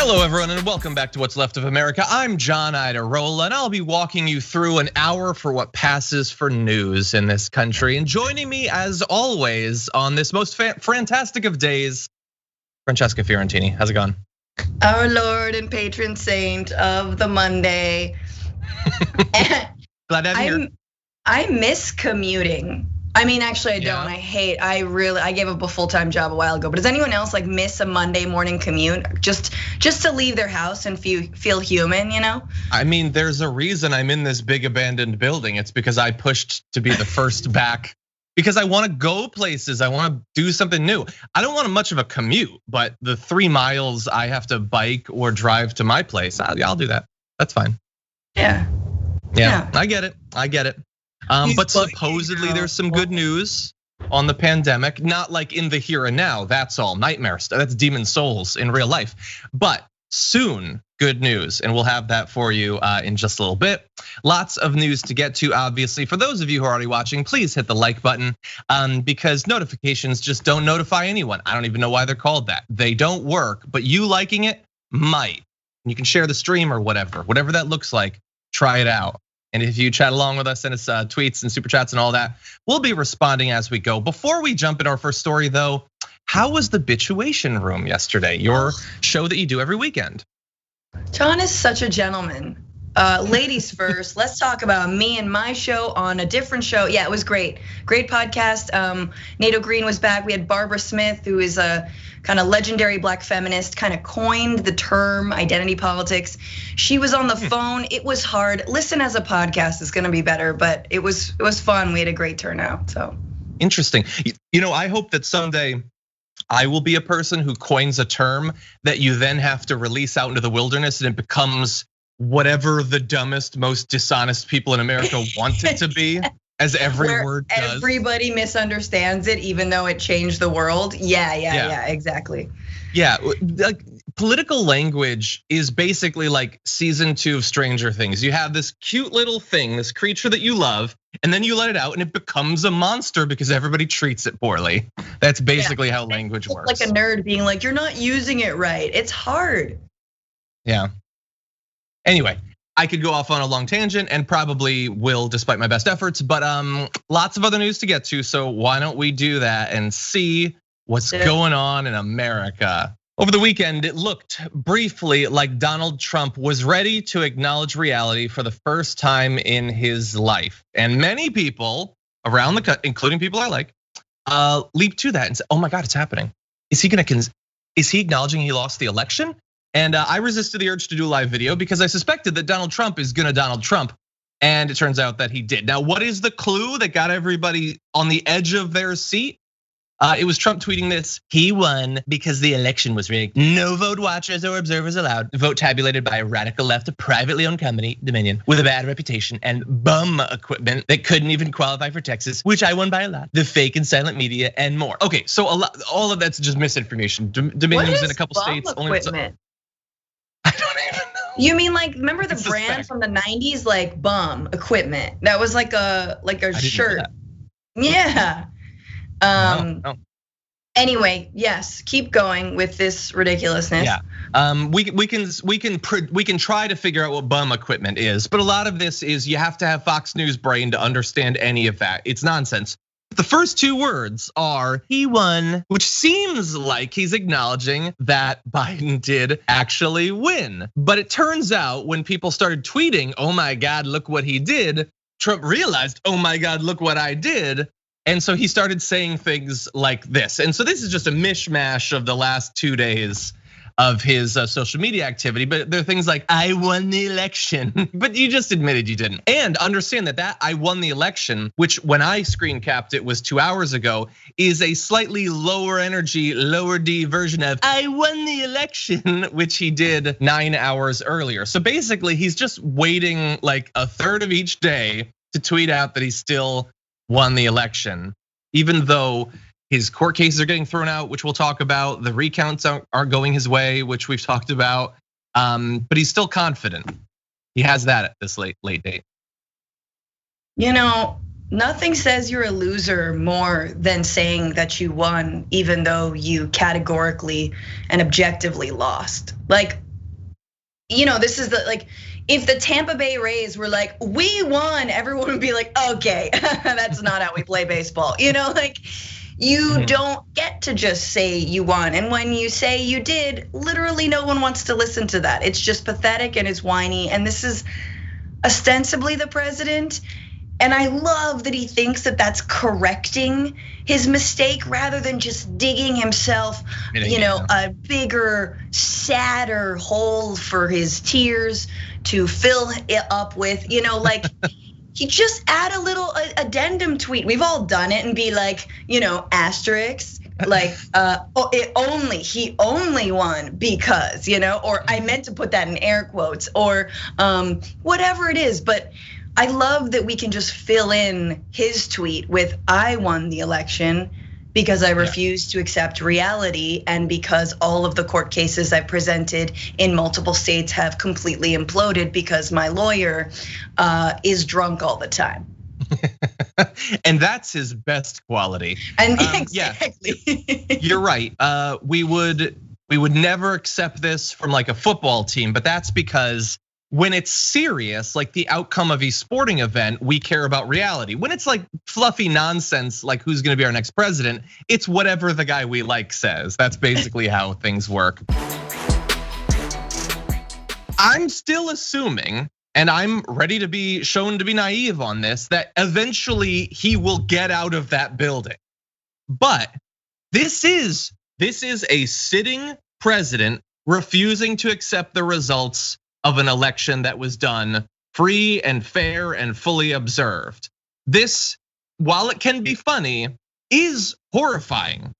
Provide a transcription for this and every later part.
Hello, everyone, and welcome back to What's Left of America. I'm John Idarola, and I'll be walking you through an hour for what passes for news in this country. And joining me, as always, on this most fantastic of days, Francesca Fiorentini. How's it going? Our Lord and patron saint of the Monday. Glad to have you here. I miss commuting. I mean, actually, I don't. I gave up a full-time job a while ago. But does anyone else like miss a Monday morning commute just to leave their house and feel human? You know? I mean, there's a reason I'm in this big abandoned building. It's because I pushed to be the first back because I want to go places. I want to do something new. I don't want much of a commute, but the 3 miles I have to bike or drive to my place, I'll do that. That's fine. Yeah. I get it. But supposedly there's some good news on the pandemic, not like in the here and now, that's all nightmare stuff, that's demon souls in real life. But soon, good news, and we'll have that for you in just a little bit. Lots of news to get to, obviously. For those of you who are already watching, please hit the like button because notifications just don't notify anyone. I don't even know why they're called that. They don't work, but you liking it might. You can share the stream or whatever that looks like, try it out. And if you chat along with us, send us tweets and super chats and all that, we'll be responding as we go. Before we jump into our first story though, how was the Bituation Room yesterday? Your show that you do every weekend. John is such a gentleman. Ladies first, let's talk about me and my show on a different show. Yeah, it was great. Great podcast. Nato Green was back. We had Barbara Smith, who is a kind of legendary Black feminist, kind of coined the term identity politics. She was on the phone. It was hard. Listen as a podcast is gonna be better, but it was fun. We had a great turnout, so. Interesting. You know, I hope that someday I will be a person who coins a term that you then have to release out into the wilderness and it becomes whatever the dumbest, most dishonest people in America want it to be, as every word does. Everybody misunderstands it, even though it changed the world. Yeah, exactly. Yeah, like political language is basically like season 2 of Stranger Things. You have this cute little thing, this creature that you love, and then you let it out and it becomes a monster because everybody treats it poorly. That's basically how language works. Like a nerd being like, you're not using it right. It's hard. Yeah. Anyway, I could go off on a long tangent and probably will despite my best efforts, but lots of other news to get to. So why don't we do that and see what's going on in America? Over the weekend, it looked briefly like Donald Trump was ready to acknowledge reality for the first time in his life. And many people around the country, including people I like, leaped to that and said, oh my God, it's happening. Is he acknowledging he lost the election? And I resisted the urge to do a live video because I suspected that Donald Trump is gonna Donald Trump. And it turns out that he did. Now, what is the clue that got everybody on the edge of their seat? It was Trump tweeting this. He won because the election was rigged. No vote watchers or observers allowed. Vote tabulated by a radical left, a privately owned company, Dominion, with a bad reputation and bum equipment that couldn't even qualify for Texas, which I won by a lot. The fake and silent media and more. Okay, so all of that's just misinformation. Dominion was in a couple states. Equipment? I don't even know. You mean like, remember the brand from the 90s, like bum equipment? That was like a shirt. Yeah. No. Anyway, yes, keep going with this ridiculousness. Yeah, we can try to figure out what bum equipment is, but a lot of this is you have to have Fox News brain to understand any of that. It's nonsense. The first 2 words are he won, which seems like he's acknowledging that Biden did actually win. But it turns out when people started tweeting, oh my God, look what he did, Trump realized, oh my God, look what I did. And so he started saying things like this. And so this is just a mishmash of the last 2 days of his social media activity, but there are things like, I won the election, but you just admitted you didn't. And understand that I won the election, which when I screen capped it was 2 hours ago, is a slightly lower energy, lower D version of I won the election, which he did 9 hours earlier. So basically he's just waiting like a third of each day to tweet out that he still won the election, even though his court cases are getting thrown out, which we'll talk about. The recounts aren't going his way, which we've talked about. But he's still confident. He has that at this late date. You know, nothing says you're a loser more than saying that you won, even though you categorically and objectively lost. Like, this is if the Tampa Bay Rays were like, we won, everyone would be like, okay, that's not how we play baseball. You don't get to just say you won. And when you say you did, literally no one wants to listen to that. It's just pathetic and it's whiny. And this is ostensibly the president. And I love that he thinks that that's correcting his mistake rather than just digging himself, a bigger, sadder hole for his tears to fill it up with, he just add a little addendum tweet. We've all done it and be like, asterisk, he only won because, or I meant to put that in air quotes or whatever it is. But I love that we can just fill in his tweet with I won the election because I refuse to accept reality and because all of the court cases I presented in multiple states have completely imploded because my lawyer is drunk all the time. And that's his best quality. And exactly. Yeah, you're right. We would never accept this from like a football team, but that's because when it's serious, like the outcome of a sporting event, we care about reality. When it's like fluffy nonsense, like who's gonna be our next president, it's whatever the guy we like says. That's basically how things work. I'm still assuming, and I'm ready to be shown to be naive on this, that eventually he will get out of that building. But this is a sitting president refusing to accept the results of an election that was done free and fair and fully observed. This, while it can be funny, is horrifying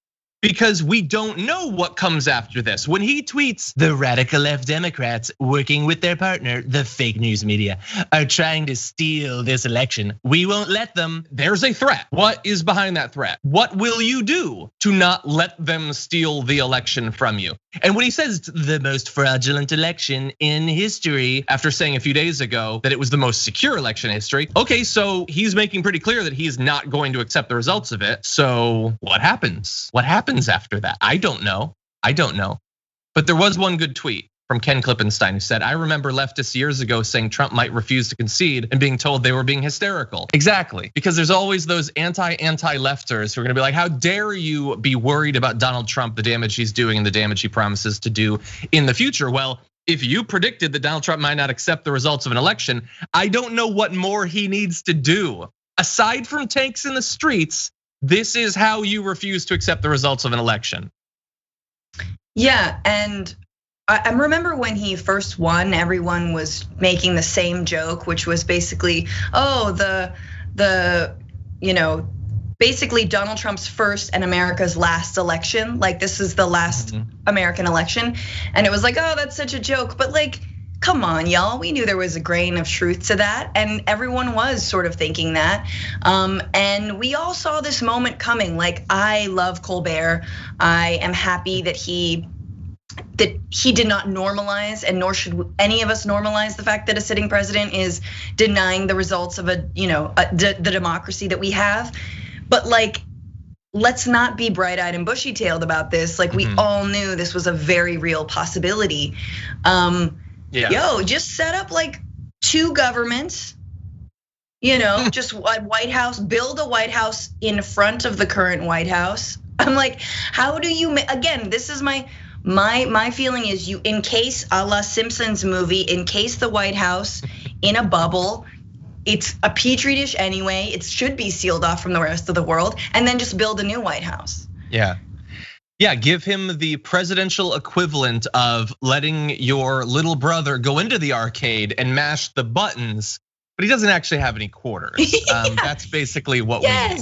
because we don't know what comes after this. When he tweets, the radical left Democrats working with their partner, the fake news media, are trying to steal this election. We won't let them. There's a threat. What is behind that threat? What will you do to not let them steal the election from you? And when he says it's the most fraudulent election in history, after saying a few days ago that it was the most secure election in history, okay, so he's making pretty clear that he's not going to accept the results of it. So what happens? What happens after that? I don't know. But there was one good tweet from Ken Klippenstein who said, I remember leftists years ago saying Trump might refuse to concede and being told they were being hysterical. Exactly, because there's always those anti-lefters who are gonna be like, how dare you be worried about Donald Trump, the damage he's doing and the damage he promises to do in the future? Well, if you predicted that Donald Trump might not accept the results of an election, I don't know what more he needs to do. Aside from tanks in the streets, this is how you refuse to accept the results of an election. Yeah, and I remember when he first won, everyone was making the same joke, which was basically, basically Donald Trump's first and America's last election. Like this is the last American election. And it was like, oh, that's such a joke. But like, come on, y'all. We knew there was a grain of truth to that. And everyone was sort of thinking that. And we all saw this moment coming. Like, I love Colbert. I am happy that he did not normalize, and nor should any of us normalize the fact that a sitting president is denying the results of the democracy that we have. But like, let's not be bright-eyed and bushy-tailed about this. Like we all knew this was a very real possibility. Just set up like two governments, just a White House, build a White House in front of the current White House. I'm like, how do you, again, this is my feeling is you encase a la Simpsons movie, encase the White House in a bubble. It's a petri dish anyway. It should be sealed off from the rest of the world, and then just build a new White House. Yeah, give him the presidential equivalent of letting your little brother go into the arcade and mash the buttons, but he doesn't actually have any quarters. That's basically what we need.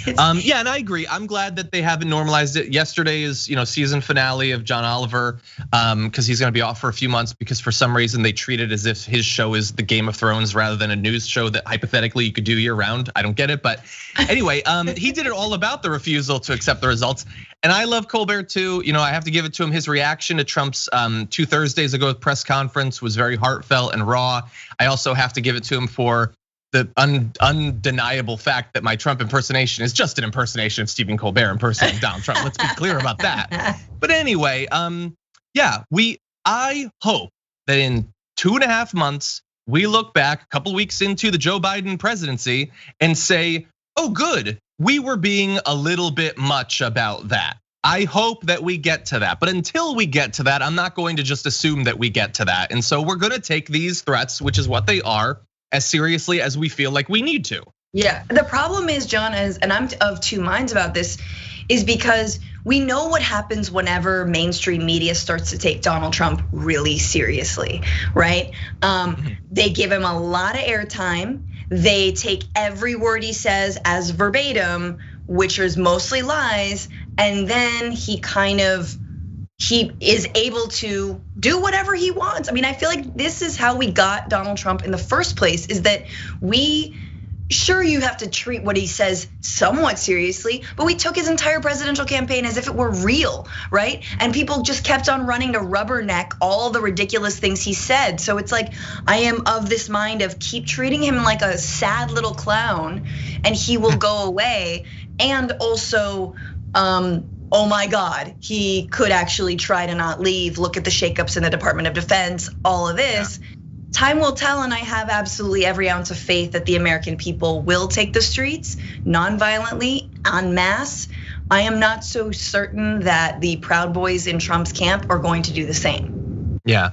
Yeah, and I agree. I'm glad that they haven't normalized it. Yesterday is, season finale of John Oliver, because he's gonna be off for a few months because for some reason they treat it as if his show is the Game of Thrones rather than a news show that hypothetically you could do year round. I don't get it, but anyway, he did it all about the refusal to accept the results. And I love Colbert too. I have to give it to him. His reaction to Trump's 2 Thursdays ago press conference was very heartfelt and raw. I also have to give it to him for the undeniable fact that my Trump impersonation is just an impersonation of Stephen Colbert impersonating Donald Trump. Let's be clear about that. But anyway, I hope that in 2.5 months, we look back a couple weeks into the Joe Biden presidency and say, oh, good, we were being a little bit much about that. I hope that we get to that. But until we get to that, I'm not going to just assume that we get to that. And so we're going to take these threats, which is what they are, as seriously as we feel like we need to. Yeah, the problem is, John, and I'm of two minds about this, is because we know what happens whenever mainstream media starts to take Donald Trump really seriously, right? They give him a lot of airtime. They take every word he says as verbatim, which is mostly lies, and then he is able to do whatever he wants. I mean, I feel like this is how we got Donald Trump in the first place, is that sure, you have to treat what he says somewhat seriously, but we took his entire presidential campaign as if it were real, right? And people just kept on running to rubberneck all the ridiculous things he said. So it's like, I am of this mind of keep treating him like a sad little clown and he will go away. And also, oh my God, he could actually try to not leave. Look at the shakeups in the Department of Defense, all of this. Yeah. Time will tell, and I have absolutely every ounce of faith that the American people will take the streets non-violently, en masse. I am not so certain that the Proud Boys in Trump's camp are going to do the same. Yeah,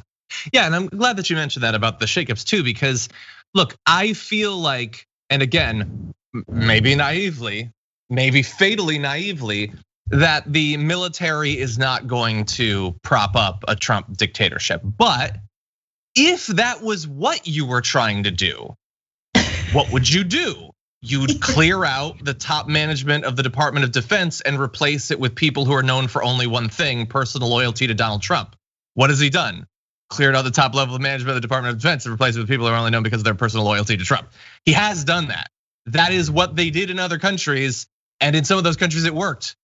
and I'm glad that you mentioned that about the shakeups too, because look, I feel like, and again, maybe naively, maybe fatally naively, that the military is not going to prop up a Trump dictatorship, but if that was what you were trying to do, what would you do? You'd clear out the top management of the Department of Defense and replace it with people who are known for only one thing, personal loyalty to Donald Trump. What has he done? Cleared out the top level of management of the Department of Defense and replaced it with people who are only known because of their personal loyalty to Trump. He has done that. That is what they did in other countries, and in some of those countries it worked.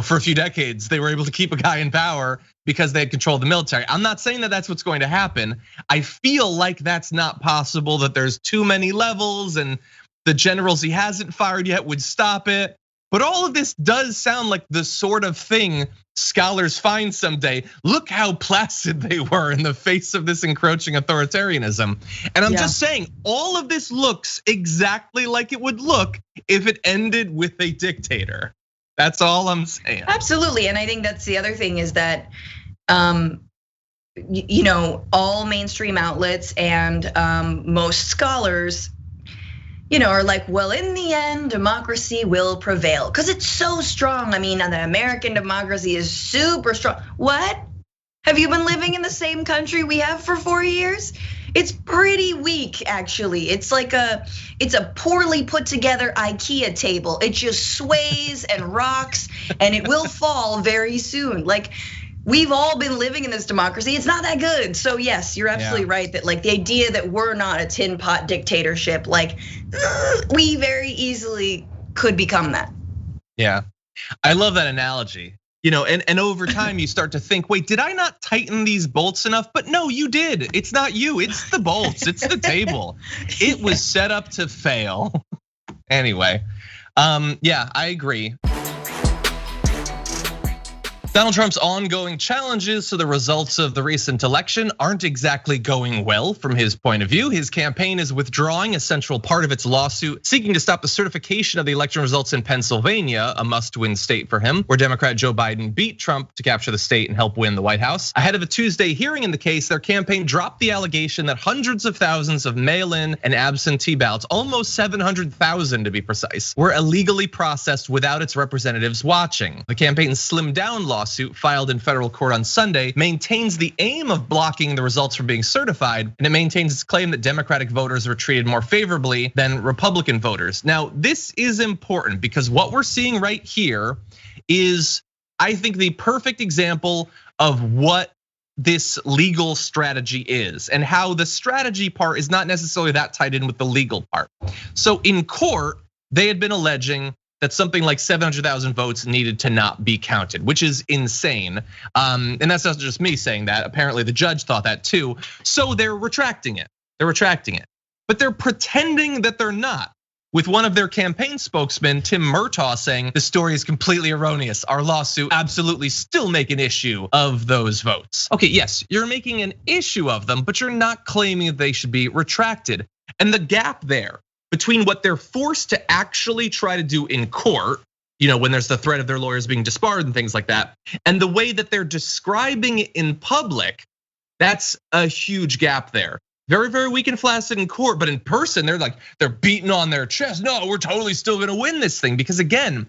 For a few decades, they were able to keep a guy in power because they had controlled the military. I'm not saying that that's what's going to happen. I feel like that's not possible, that there's too many levels and the generals he hasn't fired yet would stop it. But all of this does sound like the sort of thing scholars find someday. Look how placid they were in the face of this encroaching authoritarianism. And I'm just saying, all of this looks exactly like it would look if it ended with a dictator. That's all I'm saying. Absolutely, and I think that's the other thing is that, all mainstream outlets and most scholars, are like, well, in the end, democracy will prevail because it's so strong. I mean, the American democracy is super strong. What? Have you been living in the same country we have for 4 years? It's pretty weak, actually. It's a poorly put together IKEA table. It just sways and rocks, and it will fall very soon. Like, we've all been living in this democracy. It's not that good. So yes, you're absolutely right that like the idea that we're not a tin pot dictatorship, like we very easily could become that. Yeah, I love that analogy. And over time you start to think, wait, did I not tighten these bolts enough? But no, you did. It's not you, it's the bolts, it's the table. It was set up to fail. Anyway, yeah, I agree. Donald Trump's ongoing challenges to the results of the recent election aren't exactly going well from his point of view. His campaign is withdrawing a central part of its lawsuit seeking to stop the certification of the election results in Pennsylvania, a must-win state for him, where Democrat Joe Biden beat Trump to capture the state and help win the White House. Ahead of a Tuesday hearing in the case, their campaign dropped the allegation that hundreds of thousands of mail-in and absentee ballots, almost 700,000 to be precise, were illegally processed without its representatives watching. The campaign's slimmed down lawsuit filed in federal court on Sunday maintains the aim of blocking the results from being certified, and it maintains its claim that Democratic voters were treated more favorably than Republican voters. Now, this is important because what we're seeing right here is, I think, the perfect example of what this legal strategy is and how the strategy part is not necessarily that tied in with the legal part. So in court, they had been alleging that something like 700,000 votes needed to not be counted, which is insane. And that's not just me saying that. Apparently the judge thought that too. So they're retracting it. But they're pretending that they're not, with one of their campaign spokesmen, Tim Murtaugh, saying the story is completely erroneous. Our lawsuit absolutely still make an issue of those votes. Okay, yes, you're making an issue of them, but you're not claiming that they should be retracted. And the gap there between what they're forced to actually try to do in court, when there's the threat of their lawyers being disbarred and things like that, and the way that they're describing it in public, that's a huge gap there. Very, very weak and flaccid in court, but in person, they're beating on their chest. No, we're totally still gonna win this thing, because again,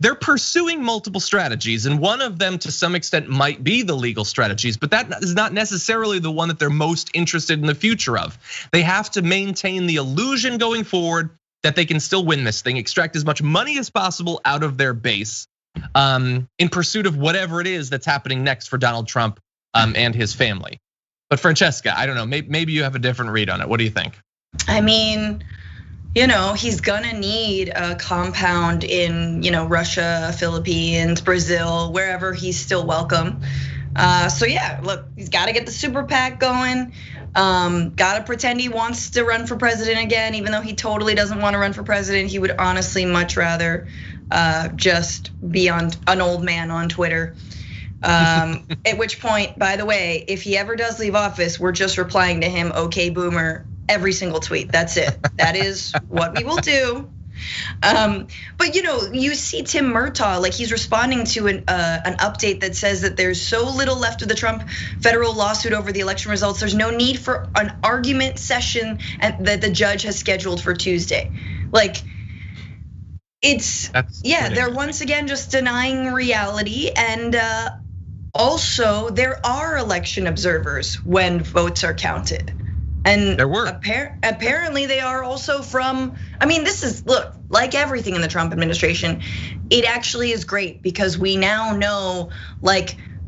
they're pursuing multiple strategies, and one of them to some extent might be the legal strategies, but that is not necessarily the one that they're most interested in the future of. They have to maintain the illusion going forward that they can still win this thing, extract as much money as possible out of their base in pursuit of whatever it is that's happening next for Donald Trump and his family. But Francesca, I don't know, maybe you have a different read on it. What do you think? I mean, he's gonna need a compound in, Russia, Philippines, Brazil, wherever he's still welcome. So yeah, look, he's gotta get the super PAC going. Gotta pretend he wants to run for president again, even though he totally doesn't want to run for president. He would honestly much rather just be an old man on Twitter. At which point, by the way, if he ever does leave office, we're just replying to him, okay, boomer, every single tweet. That's it. That is what we will do. But you see Tim Murtaugh, like he's responding to an update that says that there's so little left of the Trump federal lawsuit over the election results. There's no need for an argument session that the judge has scheduled for Tuesday. Like, they're once again just denying reality. And also there are election observers when votes are counted. And there were. Apparently they are also from, this is, look, like everything in the Trump administration, it actually is great because we now know,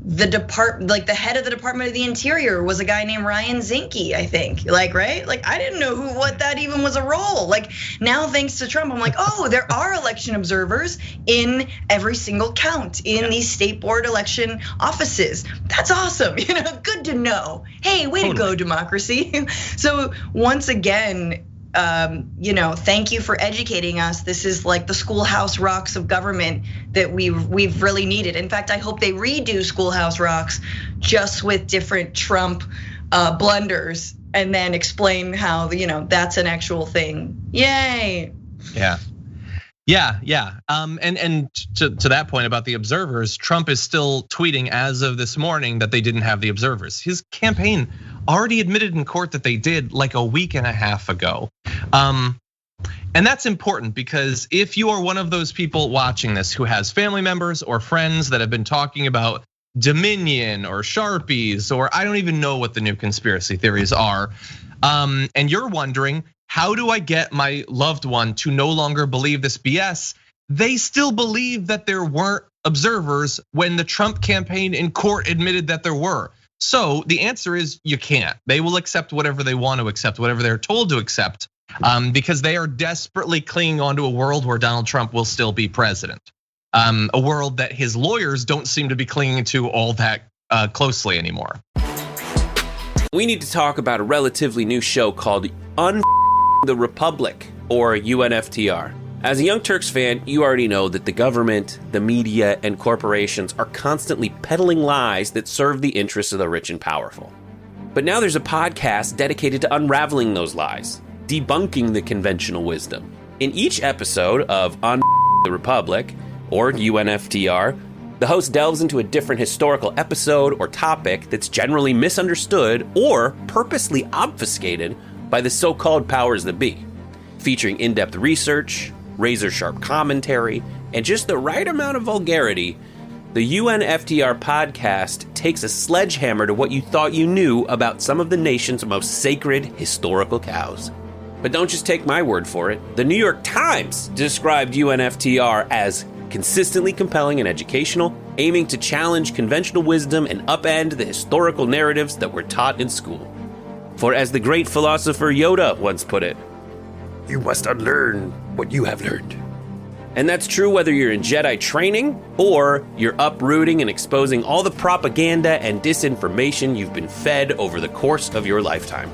the head of the Department of the Interior was a guy named Ryan Zinke, I think, right? I didn't know what that even was a role. Now, thanks to Trump, I'm like, oh, there are election observers in every single count in these state board election offices. That's awesome, good to know. Hey, way to go, democracy. So once again, thank you for educating us. This is like the Schoolhouse Rocks of government that we've really needed. In fact, I hope they redo Schoolhouse Rocks just with different Trump blunders and then explain how that's an actual thing. Yay! Yeah. And to that point about the observers, Trump is still tweeting as of this morning that they didn't have the observers. His campaign already admitted in court that they did like a week and a half ago. And that's important because if you are one of those people watching this who has family members or friends that have been talking about Dominion or Sharpies, or I don't even know what the new conspiracy theories are, and you're wondering, how do I get my loved one to no longer believe this BS? They still believe that there weren't observers when the Trump campaign in court admitted that there were. So the answer is you can't. They will accept whatever they want to accept, whatever they're told to accept, because they are desperately clinging onto a world where Donald Trump will still be president. A world that his lawyers don't seem to be clinging to all that closely anymore. We need to talk about a relatively new show called the Republic, or UNFTR. As a Young Turks fan, you already know that the government, the media, and corporations are constantly peddling lies that serve the interests of the rich and powerful. But now there's a podcast dedicated to unraveling those lies, debunking the conventional wisdom. In each episode of the Republic, or UNFTR, the host delves into a different historical episode or topic that's generally misunderstood or purposely obfuscated by the so-called powers that be, featuring in-depth research, razor-sharp commentary, and just the right amount of vulgarity. The UNFTR podcast takes a sledgehammer to what you thought you knew about some of the nation's most sacred historical cows. But don't just take my word for it. The New York Times described UNFTR as consistently compelling and educational, aiming to challenge conventional wisdom and upend the historical narratives that were taught in school. For as the great philosopher Yoda once put it, you must unlearn what you have learned. And that's true whether you're in Jedi training or you're uprooting and exposing all the propaganda and disinformation you've been fed over the course of your lifetime.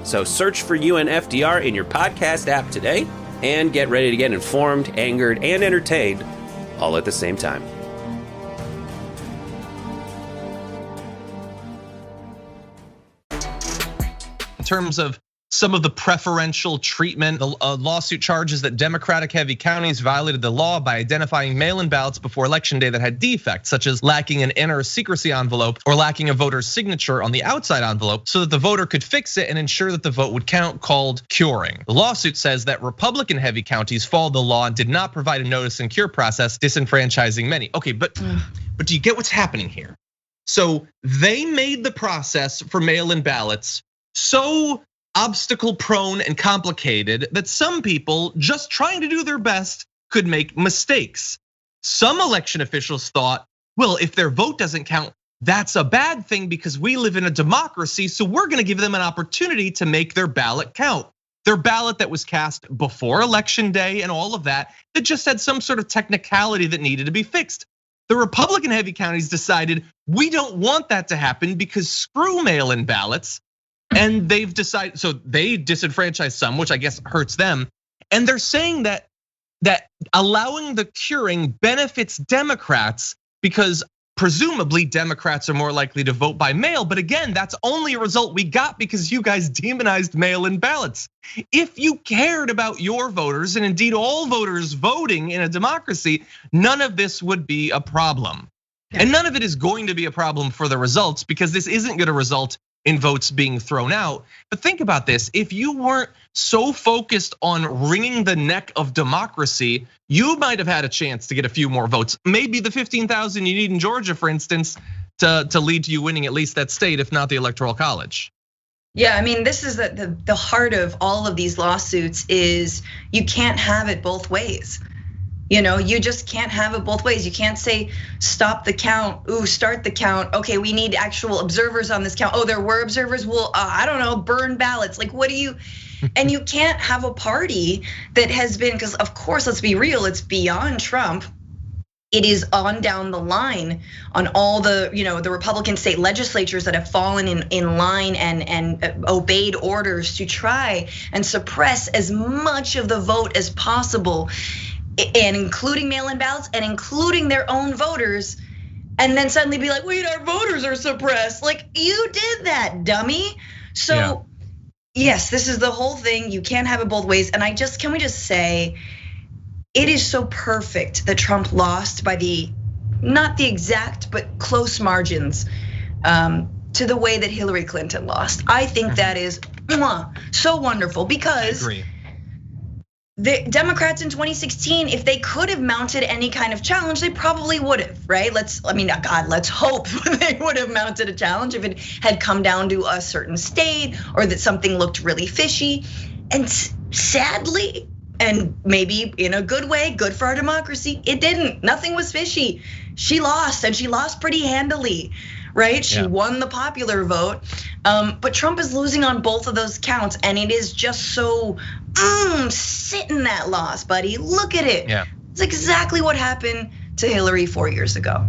So search for UNFTR in your podcast app today and get ready to get informed, angered, and entertained all at the same time. In terms of some of the preferential treatment, the lawsuit charges that Democratic-heavy counties violated the law by identifying mail-in ballots before Election Day that had defects, such as lacking an inner secrecy envelope or lacking a voter's signature on the outside envelope so that the voter could fix it and ensure that the vote would count, called curing. The lawsuit says that Republican-heavy counties followed the law and did not provide a notice and cure process, disenfranchising many. Okay, but do you get what's happening here? So they made the process for mail-in ballots so obstacle prone and complicated that some people just trying to do their best could make mistakes. Some election officials thought, well, if their vote doesn't count, that's a bad thing because we live in a democracy, so we're gonna give them an opportunity to make their ballot count. Their ballot that was cast before Election Day and all of that just had some sort of technicality that needed to be fixed. The Republican heavy counties decided we don't want that to happen because screw mail-in ballots. And they've decided, so they disenfranchise some, which I guess hurts them. And they're saying that allowing the curing benefits Democrats because presumably Democrats are more likely to vote by mail. But again, that's only a result we got because you guys demonized mail-in ballots. If you cared about your voters and indeed all voters voting in a democracy, none of this would be a problem. And none of it is going to be a problem for the results because this isn't going to result in votes being thrown out. But think about this, if you weren't so focused on wringing the neck of democracy, you might have had a chance to get a few more votes. Maybe the 15,000 you need in Georgia, for instance, to lead to you winning at least that state, if not the Electoral College. Yeah, I mean, this is the heart of all of these lawsuits is you can't have it both ways. You know, you just can't have it both ways. You can't say stop the count, ooh, start the count. Okay, we need actual observers on this count. Oh, there were observers. Well, I don't know, burn ballots. Like, what do you? And you can't have a party that has been, because of course, let's be real, it's beyond Trump. It is on down the line on all the, the Republican state legislatures that have fallen in line and obeyed orders to try and suppress as much of the vote as possible. And including mail-in ballots and including their own voters, and then suddenly be like, wait, our voters are suppressed. Like, you did that, dummy. So yes, this is the whole thing. You can't have it both ways. And can we just say, it is so perfect that Trump lost by not the exact, but close margins to the way that Hillary Clinton lost. I think that is so wonderful because the Democrats in 2016, if they could have mounted any kind of challenge, they probably would have, right? Let's hope they would have mounted a challenge if it had come down to a certain state or that something looked really fishy. And sadly, and maybe in a good way, good for our democracy, it didn't. Nothing was fishy. She lost, and she lost pretty handily, right? She won the popular vote, but Trump is losing on both of those counts, and it is just so sit in that loss, buddy. Look at it. Yeah, it's exactly what happened to Hillary 4 years ago.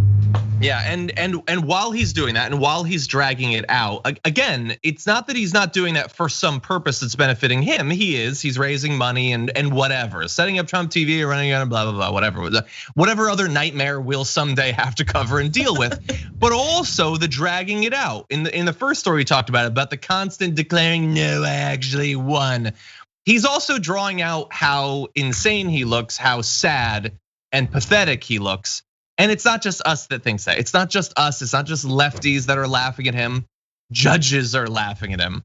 Yeah, and while he's doing that, and while he's dragging it out, again, it's not that he's not doing that for some purpose that's benefiting him. He's raising money and whatever, setting up Trump TV, running on blah blah blah, whatever other nightmare we'll someday have to cover and deal with. But also the dragging it out. In the first story we talked about the constant declaring, no, I actually won. He's also drawing out how insane he looks, how sad and pathetic he looks. And it's not just us that thinks that. It's not just us. It's not just lefties that are laughing at him. Judges are laughing at him.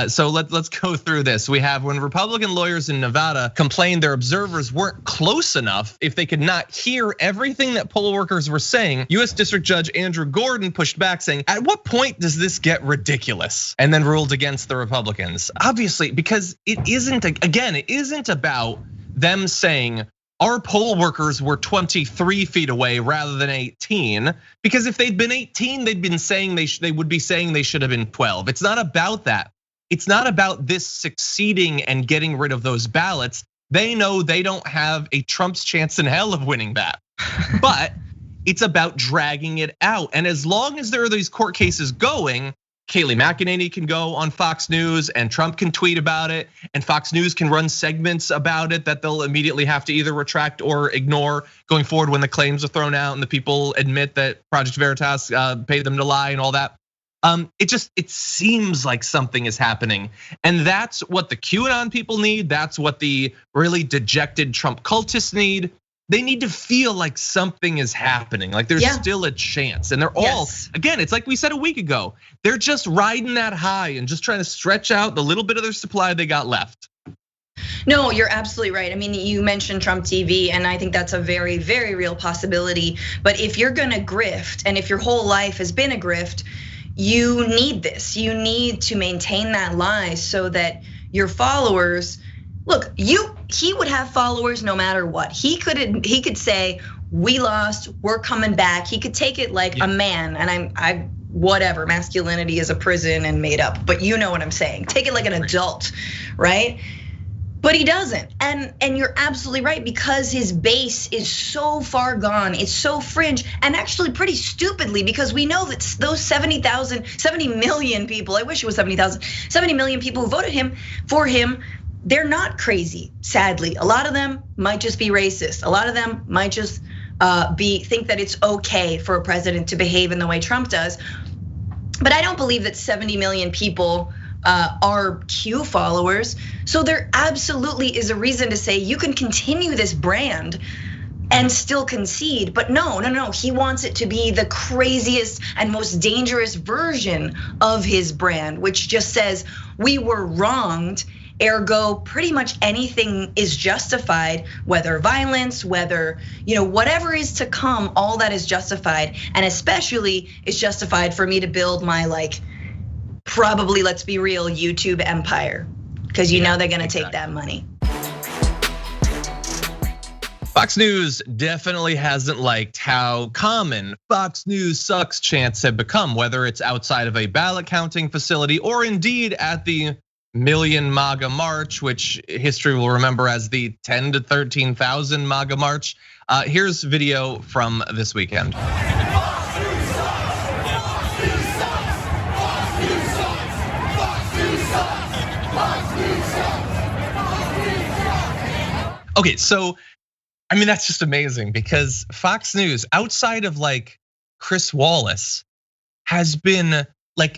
So let's go through this. We have when Republican lawyers in Nevada complained their observers weren't close enough if they could not hear everything that poll workers were saying. US District Judge Andrew Gordon pushed back saying, at what point does this get ridiculous? And then ruled against the Republicans. Obviously, because it isn't about them saying, our poll workers were 23 feet away rather than 18, because if they'd been 18, they'd been saying they would be saying they should have been 12. It's not about that. It's not about this succeeding and getting rid of those ballots. They know they don't have a Trump's chance in hell of winning that. But it's about dragging it out. And as long as there are these court cases going, Kayleigh McEnany can go on Fox News and Trump can tweet about it, and Fox News can run segments about it that they'll immediately have to either retract or ignore going forward when the claims are thrown out and the people admit that Project Veritas paid them to lie and all that. It seems like something is happening, and that's what the QAnon people need. That's what the really dejected Trump cultists need. They need to feel like something is happening, like there's still a chance. And they're all, again, it's like we said a week ago, they're just riding that high and just trying to stretch out the little bit of their supply they got left. No, you're absolutely right. I mean, you mentioned Trump TV, and I think that's a very, very real possibility. But if you're gonna grift, and if your whole life has been a grift, you need this. You need to maintain that lie so that your followers, look, he would have followers no matter what. He could say, we lost, we're coming back. He could take it like a man, and I whatever, masculinity is a prison and made up, but you know what I'm saying. Take it like an adult, right? But he doesn't, and you're absolutely right, because his base is so far gone, it's so fringe, and actually pretty stupidly, because we know that those 70 million people, I wish it was 70,000, 70 million people who voted for him, they're not crazy, sadly. A lot of them might just be racist. A lot of them might just think that it's okay for a president to behave in the way Trump does. But I don't believe that 70 million people are Q followers. So there absolutely is a reason to say you can continue this brand and still concede, but no, he wants it to be the craziest and most dangerous version of his brand, which just says we were wronged. Ergo, pretty much anything is justified, whether violence, whether, whatever is to come, all that is justified. And especially it's justified for me to build my probably, let's be real, YouTube empire. Because you know they're gonna take that money. Fox News definitely hasn't liked how common Fox News sucks chants have become, whether it's outside of a ballot counting facility or indeed at the Million MAGA March, which history will remember as the 10 to 13,000 MAGA March. Here's video from this weekend. Okay, so I mean that's just amazing, because Fox News, outside of Chris Wallace, has been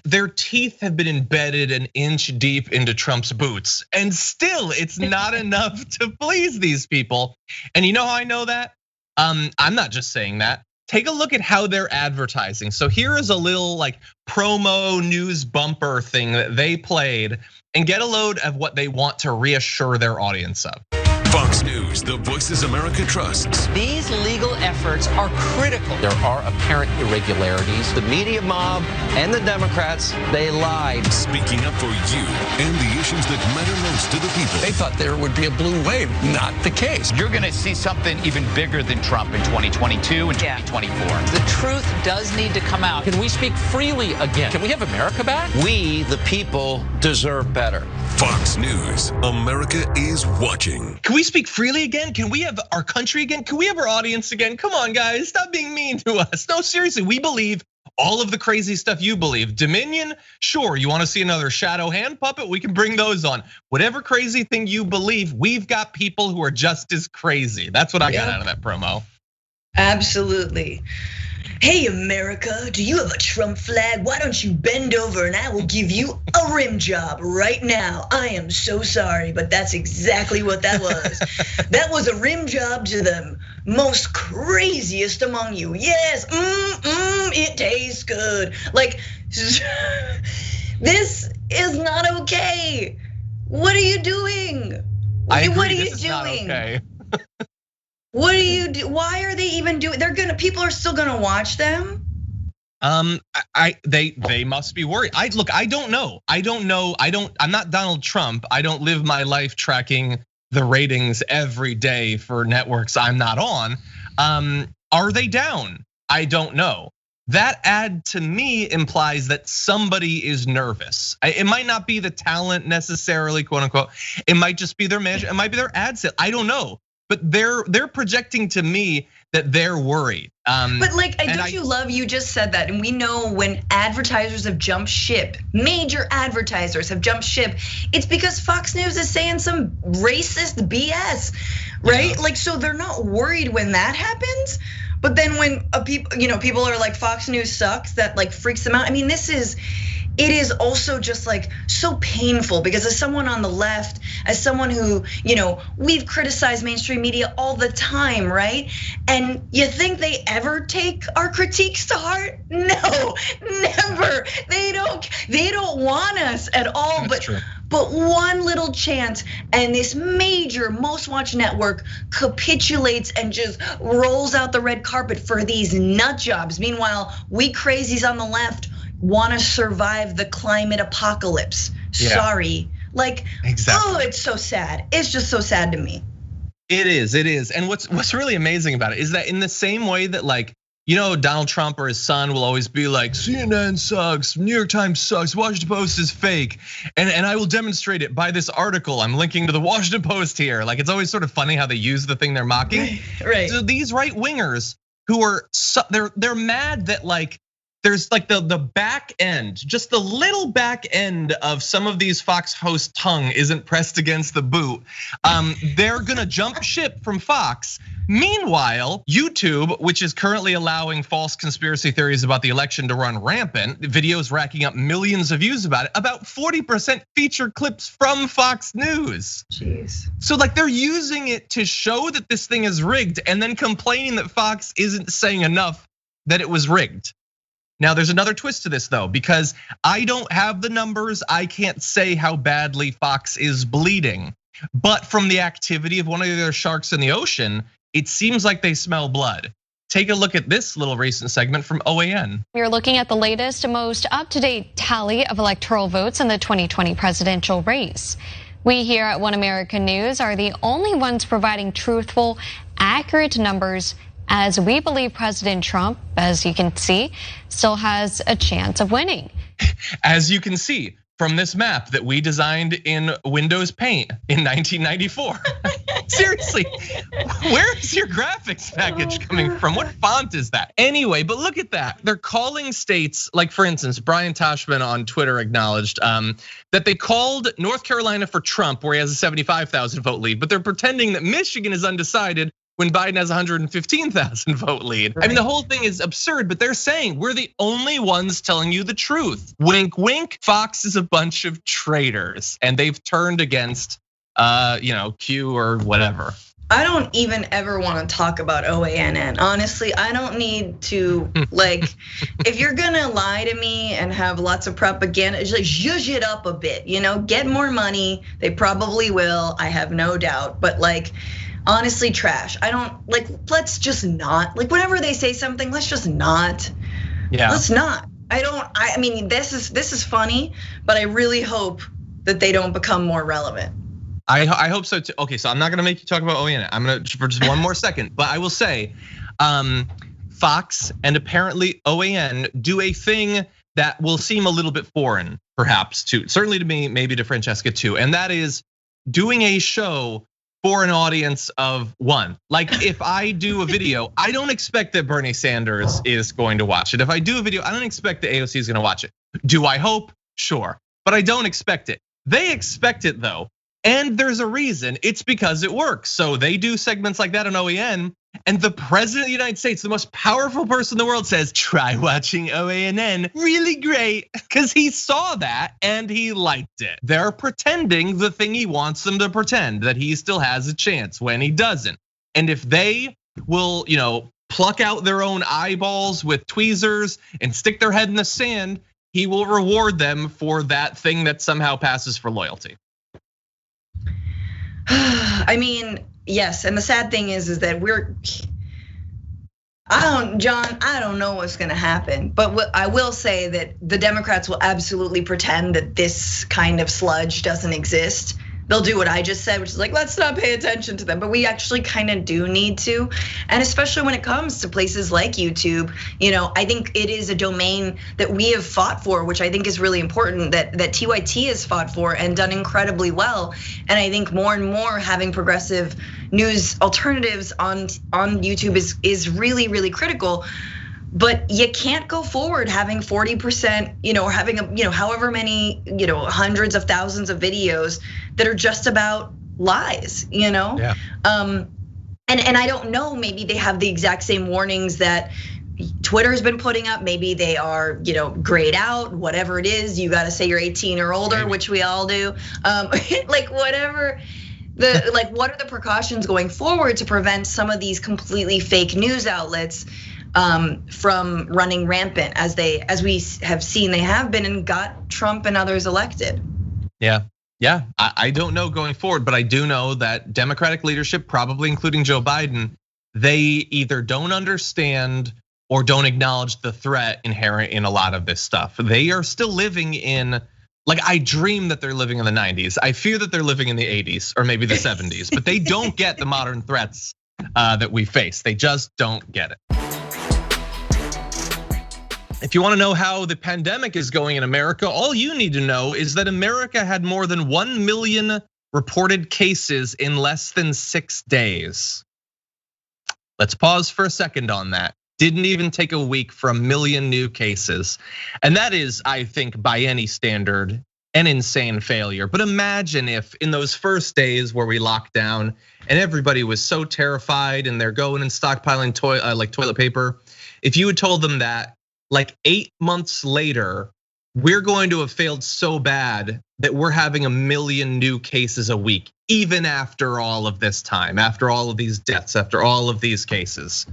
their teeth have been embedded an inch deep into Trump's boots, and still it's not enough to please these people. And you know how I know that? I'm not just saying that. Take a look at how they're advertising. So here is a little promo news bumper thing that they played, and get a load of what they want to reassure their audience of. Fox News, the voices America trusts. These legal efforts are critical. There are apparent irregularities. The media mob and the Democrats, they lied. Speaking up for you and the issues that matter most to the people. They thought there would be a blue wave. Not the case. You're gonna see something even bigger than Trump in 2022 and 2024. The truth does need to come out. Can we speak freely again? Can we have America back? We, the people, deserve better. Fox News, America is watching. Can we speak freely again? Can we have our country again? Can we have our audience again? Come on, guys, stop being mean to us. No, seriously, we believe all of the crazy stuff you believe. Dominion, sure, you wanna see another shadow hand puppet? We can bring those on. Whatever crazy thing you believe, we've got people who are just as crazy. That's what I got out of that promo. Absolutely. Hey America, do you have a Trump flag? Why don't you bend over and I will give you a rim job right now. I am so sorry, but that's exactly what that was. That was a rim job to the most craziest among you. Yes, it tastes good. This is not okay. What are you doing? I agree, what are this you is doing? Not okay. What do you do? Why are they even doing? People are still gonna watch them. They must be worried. I don't know. I'm not Donald Trump. I don't live my life tracking the ratings every day for networks I'm not on. Are they down? I don't know. That ad to me implies that somebody is nervous. It might not be the talent necessarily, quote unquote. It might just be their manager. It might be their ad set. I don't know. But they're projecting to me that they're worried. But like, don't you love, you just said that, and we know when advertisers have jumped ship, major advertisers have jumped ship, it's because Fox News is saying some racist BS, right? Like, so they're not worried when that happens. But then when people are like, Fox News sucks, that like freaks them out. I mean, it is also just like so painful, because as someone on the left, as someone who, we've criticized mainstream media all the time, right? And you think they ever take our critiques to heart? No, never. They don't want us at all. But one little chant and this major most watched network capitulates and just rolls out the red carpet for these nut jobs. Meanwhile, we crazies on the left want to survive the climate apocalypse. Sorry. Like, exactly. Oh, it's so sad. It's just so sad to me. It is. And what's really amazing about it is that in the same way that, like, Donald Trump or his son will always be like, CNN sucks, New York Times sucks, Washington Post is fake. And I will demonstrate it by this article. I'm linking to the Washington Post here. Like, it's always sort of funny how they use the thing they're mocking. Right. So these right wingers who are, they're mad that like, there's like the back end, just the little back end of some of these Fox host tongue isn't pressed against the boot. They're gonna jump ship from Fox. Meanwhile, YouTube, which is currently allowing false conspiracy theories about the election to run rampant, videos racking up millions of views about it, about 40% feature clips from Fox News. Jeez. So like they're using it to show that this thing is rigged and then complaining that Fox isn't saying enough that it was rigged. Now, there's another twist to this though, because I don't have the numbers. I can't say how badly Fox is bleeding, but from the activity of one of their sharks in the ocean, it seems like they smell blood. Take a look at this little recent segment from OANN. We're looking at the latest and most up-to-date tally of electoral votes in the 2020 presidential race. We here at One American News are the only ones providing truthful, accurate numbers, as we believe President Trump, as you can see, still has a chance of winning. As you can see from this map that we designed in Windows Paint in 1994. Seriously, where is your graphics package coming from? What font is that? Anyway, but look at that. They're calling states, like for instance, Brian Toshman on Twitter acknowledged that they called North Carolina for Trump, where he has a 75,000 vote lead, but they're pretending that Michigan is undecided when Biden has 115,000 vote lead. I mean, the whole thing is absurd, but they're saying we're the only ones telling you the truth. Wink, wink. Fox is a bunch of traitors, and they've turned against, Q or whatever. I don't even ever want to talk about OANN. Honestly, I don't need to, like, if you're gonna lie to me and have lots of propaganda, just like zhuzh it up a bit, get more money. They probably will, I have no doubt, but like, honestly, trash. I don't like, let's just not, like whenever they say something, let's just not. Yeah. Let's not. I mean, this is funny, but I really hope that they don't become more relevant. I hope so too. Okay, so I'm not gonna make you talk about OANN. I'm gonna for just one more second, but I will say, Fox and apparently OANN do a thing that will seem a little bit foreign, perhaps certainly to me, maybe to Francesca too, and that is doing a show for an audience of one. Like if I do a video, I don't expect that Bernie Sanders is going to watch it. If I do a video, I don't expect that AOC is gonna watch it. Do I hope? Sure, but I don't expect it. They expect it though, and there's a reason. It's because it works. So they do segments like that on OANN, and the president of the United States, the most powerful person in the world, says, try watching OANN, really great, because he saw that and he liked it. They're pretending the thing he wants them to pretend, that he still has a chance when he doesn't. And if they will, pluck out their own eyeballs with tweezers and stick their head in the sand, he will reward them for that thing that somehow passes for loyalty. I mean, yes, and the sad thing is that John, I don't know what's gonna happen, but what I will say that the Democrats will absolutely pretend that this kind of sludge doesn't exist. they'll do what I just said, which is like, let's not pay attention to them. But we actually kind of do need to. And especially when it comes to places like YouTube, I think it is a domain that we have fought for, which I think is really important, that TYT has fought for and done incredibly well. And I think more and more having progressive news alternatives on YouTube is really, really critical. But you can't go forward having 40%, or having however many, hundreds of thousands of videos that are just about lies, Yeah. And I don't know, maybe they have the exact same warnings that Twitter's been putting up. Maybe they are, grayed out, whatever it is. You got to say you're 18 or older, maybe. Which we all do. Like whatever. What are the precautions going forward to prevent some of these completely fake news outlets from running rampant as we have seen they have been and got Trump and others elected? Yeah, I don't know going forward, but I do know that Democratic leadership, probably including Joe Biden, they either don't understand or don't acknowledge the threat inherent in a lot of this stuff. They are still living in, I dream that they're living in the 90s. I fear that they're living in the 80s or maybe the 70s, but they don't get the modern threats that we face. They just don't get it. If you want to know how the pandemic is going in America, all you need to know is that America had more than 1 million reported cases in less than 6 days. Let's pause for a second on that. Didn't even take a week for 1 million new cases. And that is, I think, by any standard, an insane failure. But imagine if in those first days where we locked down and everybody was so terrified and they're going and stockpiling toilet paper, if you had told them that 8 months later, we're going to have failed so bad that we're having 1 million new cases a week, even after all of this time, after all of these deaths, after all of these cases.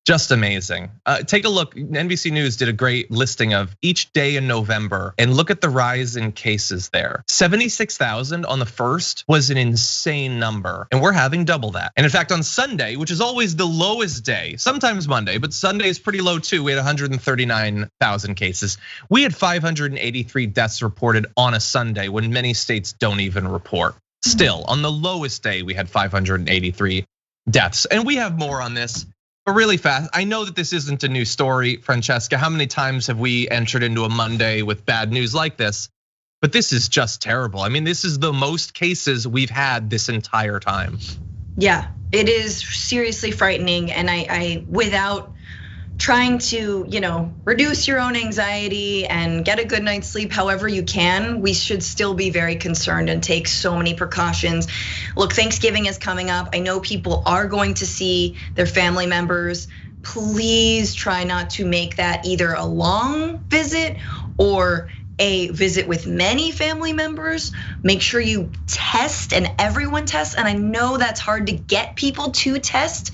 Just amazing. Take a look. NBC News did a great listing of each day in November and look at the rise in cases there. 76,000 on the first was an insane number, and we're having double that. And in fact, on Sunday, which is always the lowest day, sometimes Monday, but Sunday is pretty low too. We had 139,000 cases. We had 583 deaths reported on a Sunday when many states don't even report. Still, on the lowest day, we had 583 deaths. And we have more on this. But really fast, I know that this isn't a new story, Francesca. How many times have we entered into a Monday with bad news like this? But this is just terrible. I mean, this is the most cases we've had this entire time. Yeah, it is seriously frightening. And I without trying to, reduce your own anxiety and get a good night's sleep however you can, we should still be very concerned and take so many precautions. Look, Thanksgiving is coming up. I know people are going to see their family members. Please try not to make that either a long visit or a visit with many family members. Make sure you test and everyone tests. And I know that's hard to get people to test.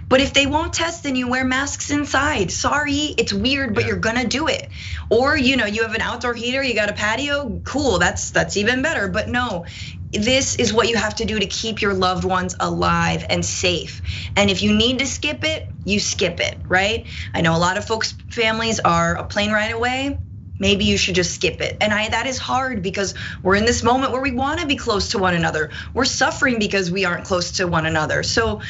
But if they won't test, then you wear masks inside. Sorry, it's weird, but you're gonna do it. Or you have an outdoor heater, you got a patio, cool, that's even better. But no, this is what you have to do to keep your loved ones alive and safe. And if you need to skip it, you skip it, right? I know a lot of folks' families are a plane ride away. Maybe you should just skip it. And that is hard because we're in this moment where we wanna be close to one another. We're suffering because we aren't close to one another. So,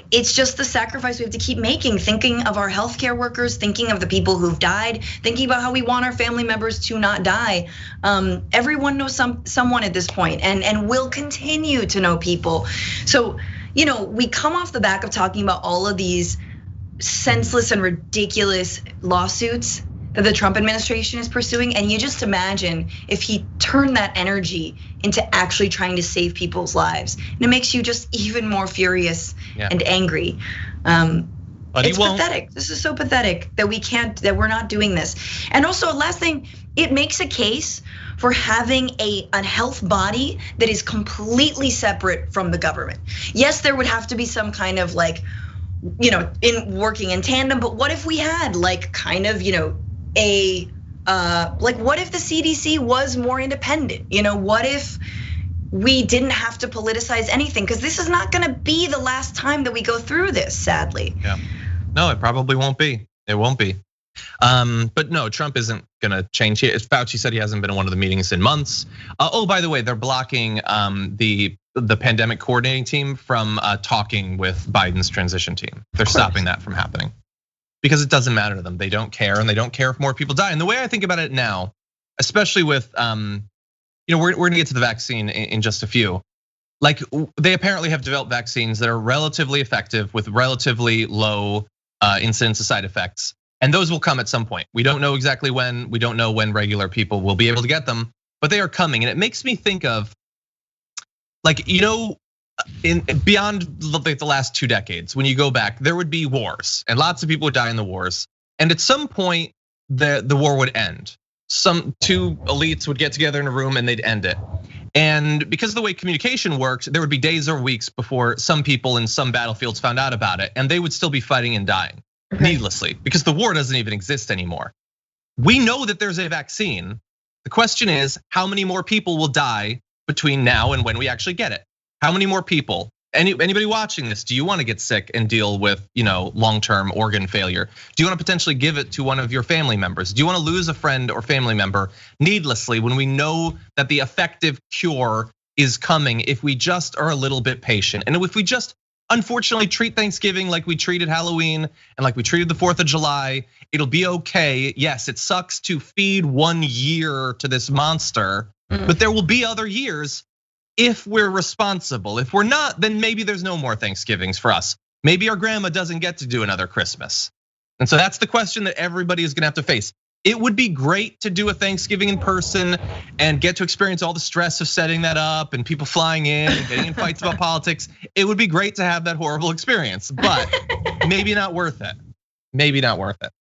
it's just the sacrifice we have to keep making, thinking of our healthcare workers, thinking of the people who've died, thinking about how we want our family members to not die. Everyone knows someone at this point and will continue to know people. So, we come off the back of talking about all of these senseless and ridiculous lawsuits that the Trump administration is pursuing. And you just imagine if he turned that energy into actually trying to save people's lives. And it makes you just even more furious and angry. It's pathetic. This is so pathetic that we're not doing this. And also, last thing, it makes a case for having a health body that is completely separate from the government. Yes, there would have to be some kind of in working in tandem, but what if we had what if the CDC was more independent? What if we didn't have to politicize anything? Because this is not gonna be the last time that we go through this, sadly. Yeah, no, it probably won't be. It won't be. But no, Trump isn't gonna change. Fauci said he hasn't been in one of the meetings in months. Oh, by the way, they're blocking the pandemic coordinating team from talking with Biden's transition team. They're stopping that from happening because it doesn't matter to them. They don't care, and they don't care if more people die. And the way I think about it now, especially with, we're gonna get to the vaccine in just a few. Like, they apparently have developed vaccines that are relatively effective with relatively low incidence of side effects. And those will come at some point. We don't know exactly when. We don't know when regular people will be able to get them, but they are coming. And it makes me think of, like, beyond the last 2 decades, when you go back, there would be wars and lots of people would die in the wars. And at some point, the war would end. Some 2 elites would get together in a room and they'd end it. And because of the way communication worked, there would be days or weeks before some people in some battlefields found out about it, and they would still be fighting and dying needlessly because the war doesn't even exist anymore. We know that there's a vaccine. The question is, how many more people will die between now and when we actually get it? How many more people? Anybody watching this, do you want to get sick and deal with, long-term organ failure? Do you want to potentially give it to one of your family members? Do you want to lose a friend or family member needlessly when we know that the effective cure is coming if we just are a little bit patient? And if we just unfortunately treat Thanksgiving like we treated Halloween and like we treated the 4th of July, it'll be okay. Yes, it sucks to feed 1 year to this monster, but there will be other years if we're responsible. If we're not, then maybe there's no more Thanksgivings for us. Maybe our grandma doesn't get to do another Christmas. And so that's the question that everybody is gonna have to face. It would be great to do a Thanksgiving in person and get to experience all the stress of setting that up and people flying in and getting in fights about politics. It would be great to have that horrible experience, but maybe not worth it. Maybe not worth it.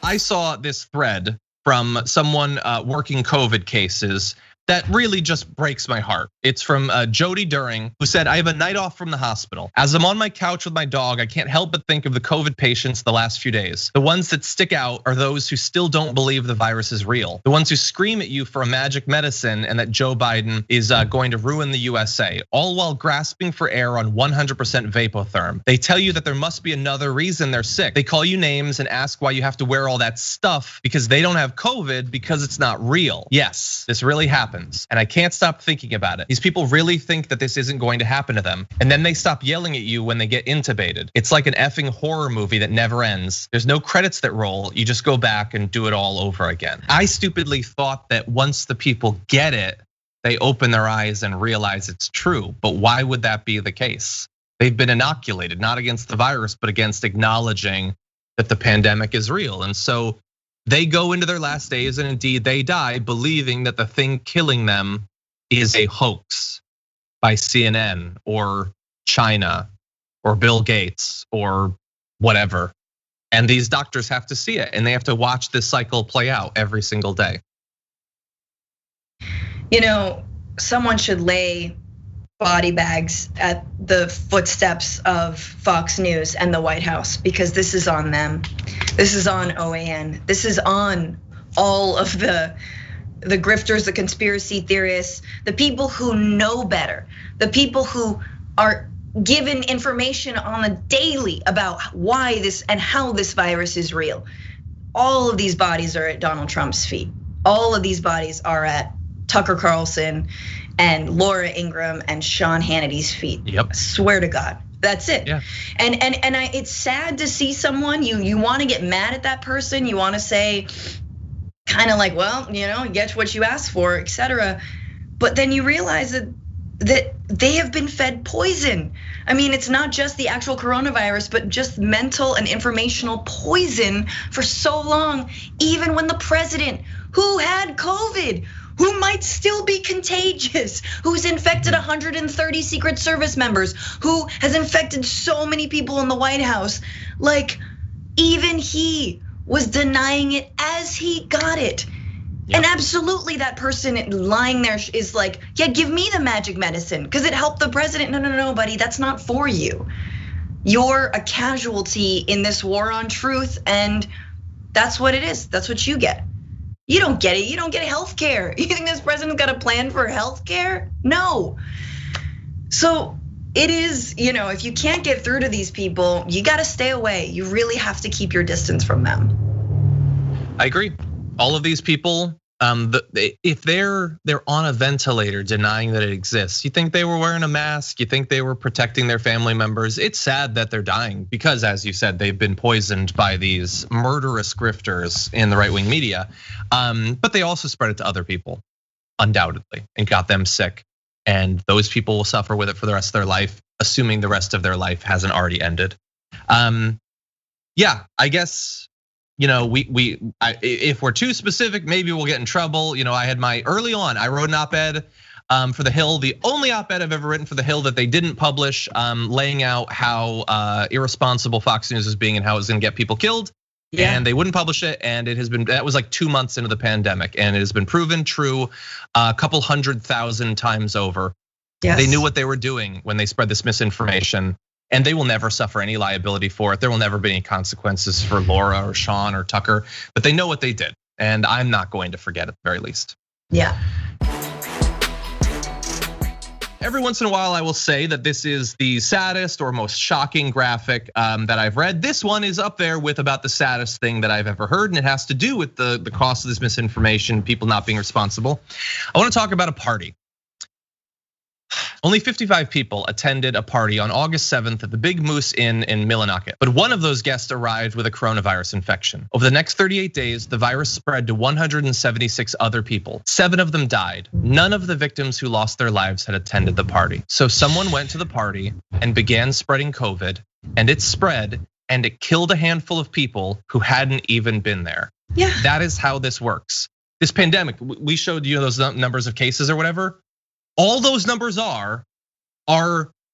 I saw this thread from someone working COVID cases that really just breaks my heart. It's from Jody During, who said, I have a night off from the hospital. As I'm on my couch with my dog, I can't help but think of the COVID patients the last few days. The ones that stick out are those who still don't believe the virus is real. The ones who scream at you for a magic medicine and that Joe Biden is going to ruin the USA, all while grasping for air on 100% Vapotherm. They tell you that there must be another reason they're sick. They call you names and ask why you have to wear all that stuff because they don't have COVID because it's not real. Yes, this really happened. And I can't stop thinking about it. These people really think that this isn't going to happen to them. And then they stop yelling at you when they get intubated. It's like an effing horror movie that never ends. There's no credits that roll. You just go back and do it all over again. I stupidly thought that once the people get it, they open their eyes and realize it's true. But why would that be the case? They've been inoculated, not against the virus, but against acknowledging that the pandemic is real. And so they go into their last days and indeed they die believing that the thing killing them is a hoax by CNN or China or Bill Gates or whatever. And these doctors have to see it and they have to watch this cycle play out every single day. Someone should lay body bags at the footsteps of Fox News and the White House because this is on them. This is on OANN. This is on all of the grifters, the conspiracy theorists, the people who know better, the people who are given information on the daily about why this and how this virus is real. All of these bodies are at Donald Trump's feet. All of these bodies are at Tucker Carlson and Laura Ingraham and Sean Hannity's feet. Yep. I swear to God. That's it. Yeah. And it's sad to see someone, you want to get mad at that person. You want to say kind of like, well, you get what you asked for, etc. But then you realize that they have been fed poison. I mean, it's not just the actual coronavirus, but just mental and informational poison for so long, even when the president who had COVID, who might still be contagious, who's infected 130 Secret Service members, who has infected so many people in the White House, like even he was denying it as he got it. Yep. And absolutely that person lying there is like, yeah, give me the magic medicine because it helped the president. No, buddy, that's not for you. You're a casualty in this war on truth and that's what it is, that's what you get. You don't get it, you don't get healthcare. You think this president's got a plan for healthcare? No. So it is, if you can't get through to these people, you got to stay away. You really have to keep your distance from them. I agree. All of these people, if they're on a ventilator denying that it exists, you think they were wearing a mask, you think they were protecting their family members. It's sad that they're dying because, as you said, they've been poisoned by these murderous grifters in the right-wing media. But they also spread it to other people, undoubtedly, and got them sick. And those people will suffer with it for the rest of their life, assuming the rest of their life hasn't already ended. Yeah, I guess, if we're too specific, maybe we'll get in trouble. I had early on, I wrote an op-ed for The Hill, the only op-ed I've ever written for The Hill that they didn't publish, laying out how irresponsible Fox News is being and how it's gonna get people killed. Yeah. And they wouldn't publish it, and that was like 2 months into the pandemic, and it has been proven true a couple 100,000 times over. Yes. They knew what they were doing when they spread this misinformation, and they will never suffer any liability for it. There will never be any consequences for Laura or Sean or Tucker, but they know what they did, and I'm not going to forget at the very least. Yeah. Every once in a while, I will say that this is the saddest or most shocking graphic that I've read. This one is up there with about the saddest thing that I've ever heard, and it has to do with the cost of this misinformation, people not being responsible. I want to talk about a party. Only 55 people attended a party on August 7th at the Big Moose Inn in Millinocket. But one of those guests arrived with a coronavirus infection. Over the next 38 days, the virus spread to 176 other people. 7 of them died. None of the victims who lost their lives had attended the party. So someone went to the party and began spreading COVID, and it spread and it killed a handful of people who hadn't even been there. Yeah. That is how this works. This pandemic, we showed you those numbers of cases or whatever. All those numbers are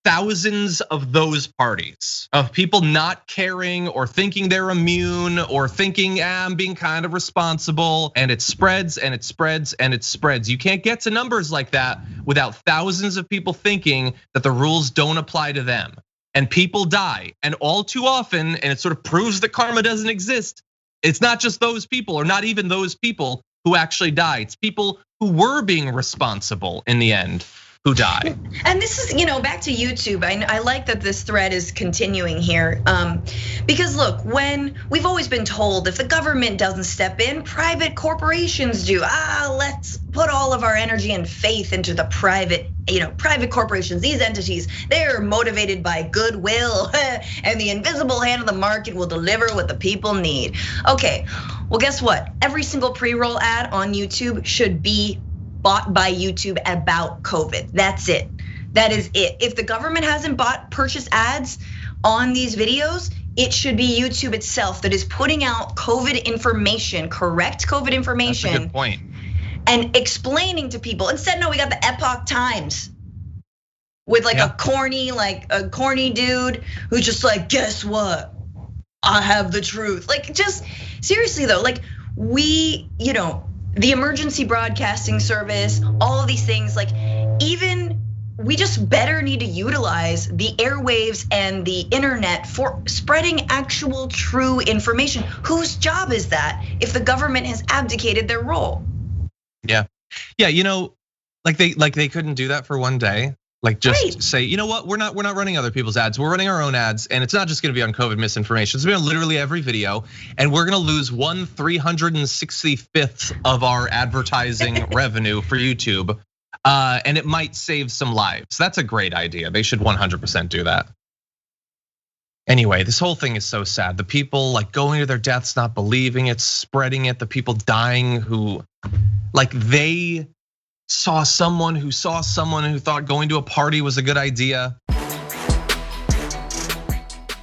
thousands of those parties of people not caring or thinking they're immune or thinking I'm being kind of responsible, and it spreads and it spreads and it spreads. You can't get to numbers like that without thousands of people thinking that the rules don't apply to them, and people die. And all too often, and it sort of proves that karma doesn't exist, it's not just those people, or not even those people who actually die. It's people who were being responsible in the end who die. And this is, back to YouTube. I like that this thread is continuing here. Because look, when we've always been told if the government doesn't step in, private corporations do. Let's put all of our energy and faith into the private corporations, these entities. They're motivated by goodwill, and the invisible hand of the market will deliver what the people need. Okay, well, guess what? Every single pre-roll ad on YouTube should be bought by YouTube about COVID. That's it. That is it. If the government hasn't purchased ads on these videos, it should be YouTube itself that is putting out COVID information, correct COVID information. That's a good point. And explaining to people. Instead, no, we got the Epoch Times with a corny dude who's just like, guess what? I have the truth. Just seriously though, the emergency broadcasting service, all of these things, even we just better need to utilize the airwaves and the internet for spreading actual true information. Whose job is that if the government has abdicated their role? Yeah, they couldn't do that for one day. Say, you know what? We're not running other people's ads. We're running our own ads, and it's not just going to be on COVID misinformation. It's going to be on literally every video, and we're going to lose 1/365th of our advertising revenue for YouTube, and it might save some lives. That's a great idea. They should 100% do that. Anyway, this whole thing is so sad. The people going to their deaths, not believing it, spreading it. The people dying who, they saw someone who thought going to a party was a good idea.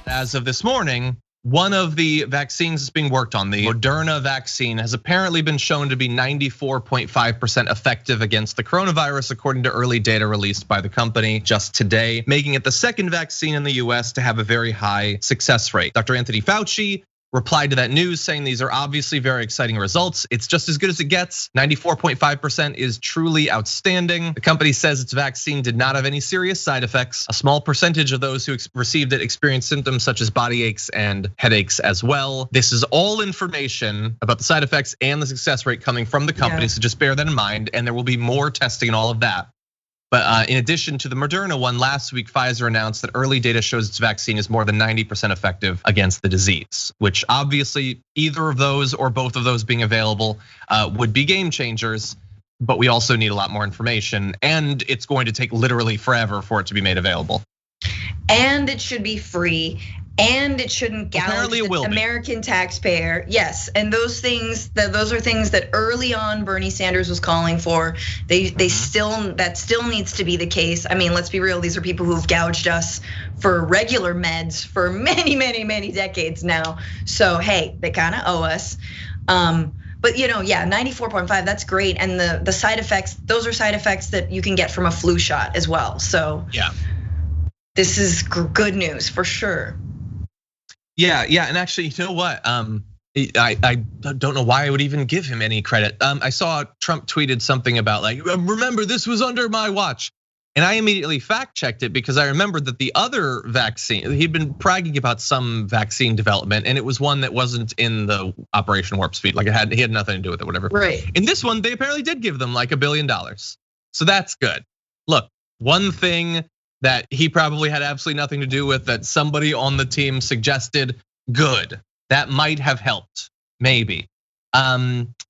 As of this morning, one of the vaccines that's being worked on, the Moderna vaccine, has apparently been shown to be 94.5% effective against the coronavirus, according to early data released by the company just today, making it the second vaccine in the US to have a very high success rate. Dr. Anthony Fauci replied to that news saying these are obviously very exciting results. It's just as good as it gets. 94.5% is truly outstanding. The company says its vaccine did not have any serious side effects. A small percentage of those who received it experienced symptoms such as body aches and headaches as well. This is all information about the side effects and the success rate coming from the company, so just bear that in mind, and there will be more testing and all of that. But in addition to the Moderna one, last week Pfizer announced that early data shows its vaccine is more than 90% effective against the disease, which obviously either of those or both of those being available would be game changers. But we also need a lot more information, and it's going to take literally forever for it to be made available. And it should be free, and it shouldn't gouge the American taxpayer. Yes, and those are things that early on Bernie Sanders was calling for. That still needs to be the case. I mean, let's be real. These are people who've gouged us for regular meds for many decades now. So hey, they kind of owe us. But yeah, 94.5, that's great. And the side effects, those are side effects that you can get from a flu shot as well. So yeah, this is good news for sure. Yeah, and actually, you know what? I don't know why I would even give him any credit. I saw Trump tweeted something about like, remember this was under my watch. And I immediately fact checked it because I remembered that the other vaccine, he'd been bragging about some vaccine development, and it was one that wasn't in the Operation Warp Speed. Like he had nothing to do with it, whatever. Right. In this one, they apparently did give them like $1 billion. So that's good. Look, one thing that he probably had absolutely nothing to do with that somebody on the team suggested, good. That might have helped, maybe.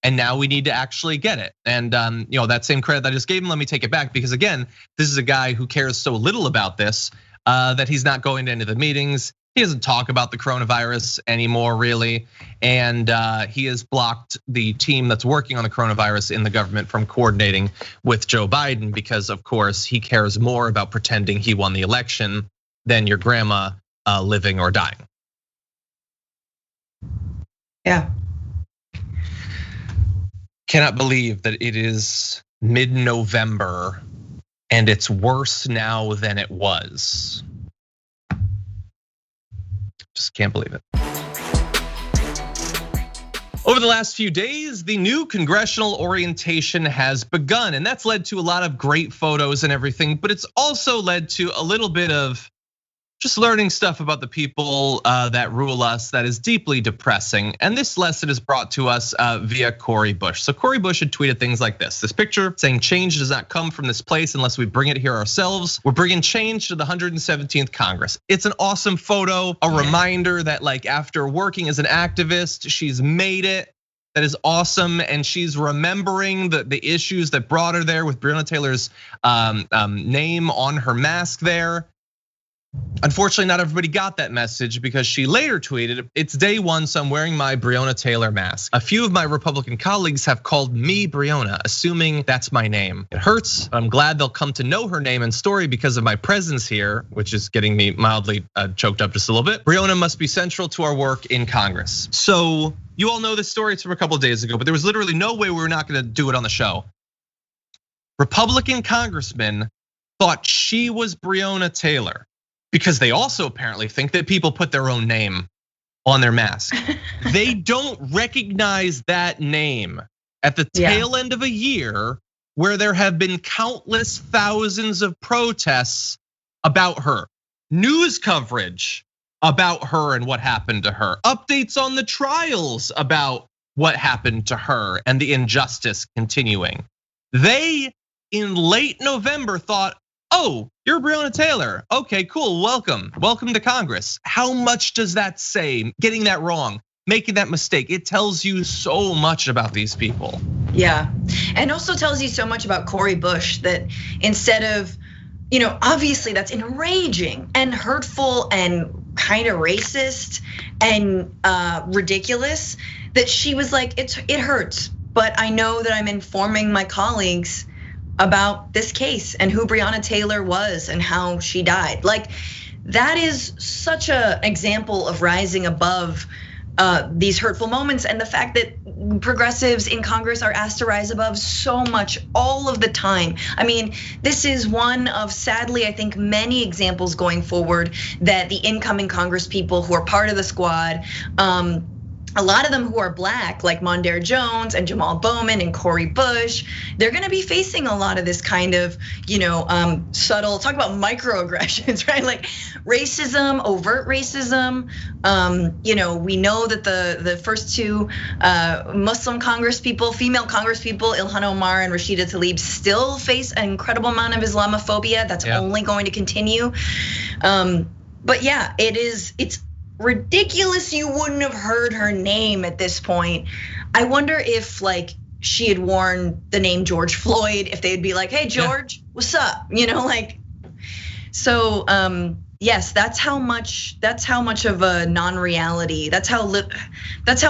And now we need to actually get it. And that same credit that I just gave him, let me take it back, because again, this is a guy who cares so little about this that he's not going to any of the meetings. He doesn't talk about the coronavirus anymore, really. And he has blocked the team that's working on the coronavirus in the government from coordinating with Joe Biden because, of course, he cares more about pretending he won the election than your grandma living or dying. Yeah. Cannot believe that it is mid-November and it's worse now than it was. Just can't believe it. Over the last few days, the new congressional orientation has begun, and that's led to a lot of great photos and everything, but it's also led to a little bit of just learning stuff about the people that rule us that is deeply depressing. And this lesson is brought to us via Cori Bush. So Cori Bush had tweeted things like this picture saying, change does not come from this place unless we bring it here ourselves. We're bringing change to the 117th Congress. It's an awesome photo, a reminder that like after working as an activist, she's made it. That is awesome, and she's remembering the issues that brought her there with Breonna Taylor's name on her mask there. Unfortunately, not everybody got that message because she later tweeted, it's day one, so I'm wearing my Breonna Taylor mask. A few of my Republican colleagues have called me Breonna, assuming that's my name. It hurts, but I'm glad they'll come to know her name and story because of my presence here, which is getting me mildly choked up just a little bit. Breonna must be central to our work in Congress. So you all know this story, it's from a couple of days ago, but there was literally no way we were not gonna do it on the show. Republican congressmen thought she was Breonna Taylor, because they also apparently think that people put their own name on their mask. They don't recognize that name at the tail end of a year where there have been countless thousands of protests about her, news coverage about her and what happened to her, updates on the trials about what happened to her and the injustice continuing. They, in late November, thought, oh, you're Breonna Taylor. Okay, cool, welcome to Congress. How much does that say? Getting that wrong, making that mistake, it tells you so much about these people. Yeah, and also tells you so much about Cori Bush that instead of, obviously that's enraging and hurtful and kind of racist and ridiculous, that she was like, it hurts, but I know that I'm informing my colleagues about this case and who Breonna Taylor was and how she died. Like, that is such an example of rising above these hurtful moments, and the fact that progressives in Congress are asked to rise above so much all of the time. I mean, this is one of, sadly, I think many examples going forward that the incoming Congress people who are part of the squad a lot of them who are black, like Mondaire Jones and Jamal Bowman and Cori Bush, they're gonna be facing a lot of this kind of, subtle, talk about microaggressions, right? Like racism, overt racism. We know that the first two Muslim female congresspeople, Ilhan Omar and Rashida Tlaib, still face an incredible amount of Islamophobia that's only going to continue. But yeah, it's ridiculous you wouldn't have heard her name at this point. I wonder if like she had worn the name George Floyd, if they'd be like, hey George, what's up? So yes, that's how much of a non-reality, that's how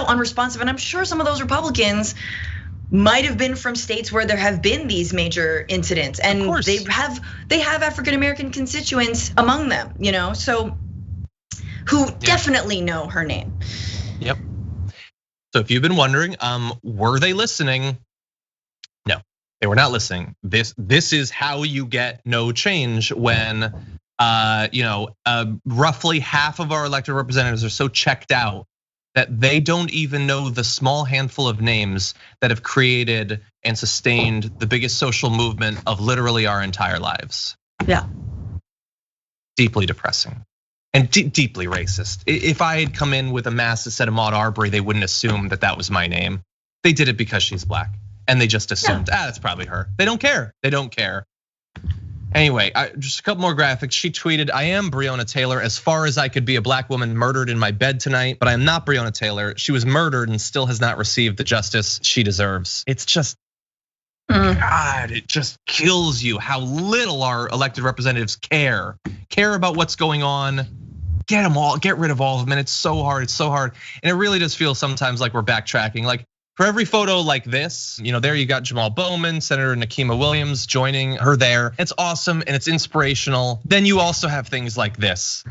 unresponsive. And I'm sure some of those Republicans might have been from states where there have been these major incidents, and they have African American constituents among them, so who definitely know her name. Yep. So if you've been wondering, were they listening? No, they were not listening. This is how you get no change when roughly half of our elected representatives are so checked out that they don't even know the small handful of names that have created and sustained the biggest social movement of literally our entire lives. Yeah. Deeply depressing. And deeply racist. If I had come in with a mask that said Ahmaud Arbery, they wouldn't assume that was my name. They did it because she's black, and they just assumed, that's probably her. They don't care. They don't care. Anyway, just a couple more graphics. She tweeted, I am Breonna Taylor. As far as I could be a black woman murdered in my bed tonight, but I am not Breonna Taylor. She was murdered and still has not received the justice she deserves. It's just, God, it just kills you how little our elected representatives care about what's going on. Get rid of all of them, and it's so hard, and it really does feel sometimes like we're backtracking. Like for every photo like this, there you got Jamal Bowman, Senator Nikema Williams joining her there. It's awesome and it's inspirational. Then you also have things like this.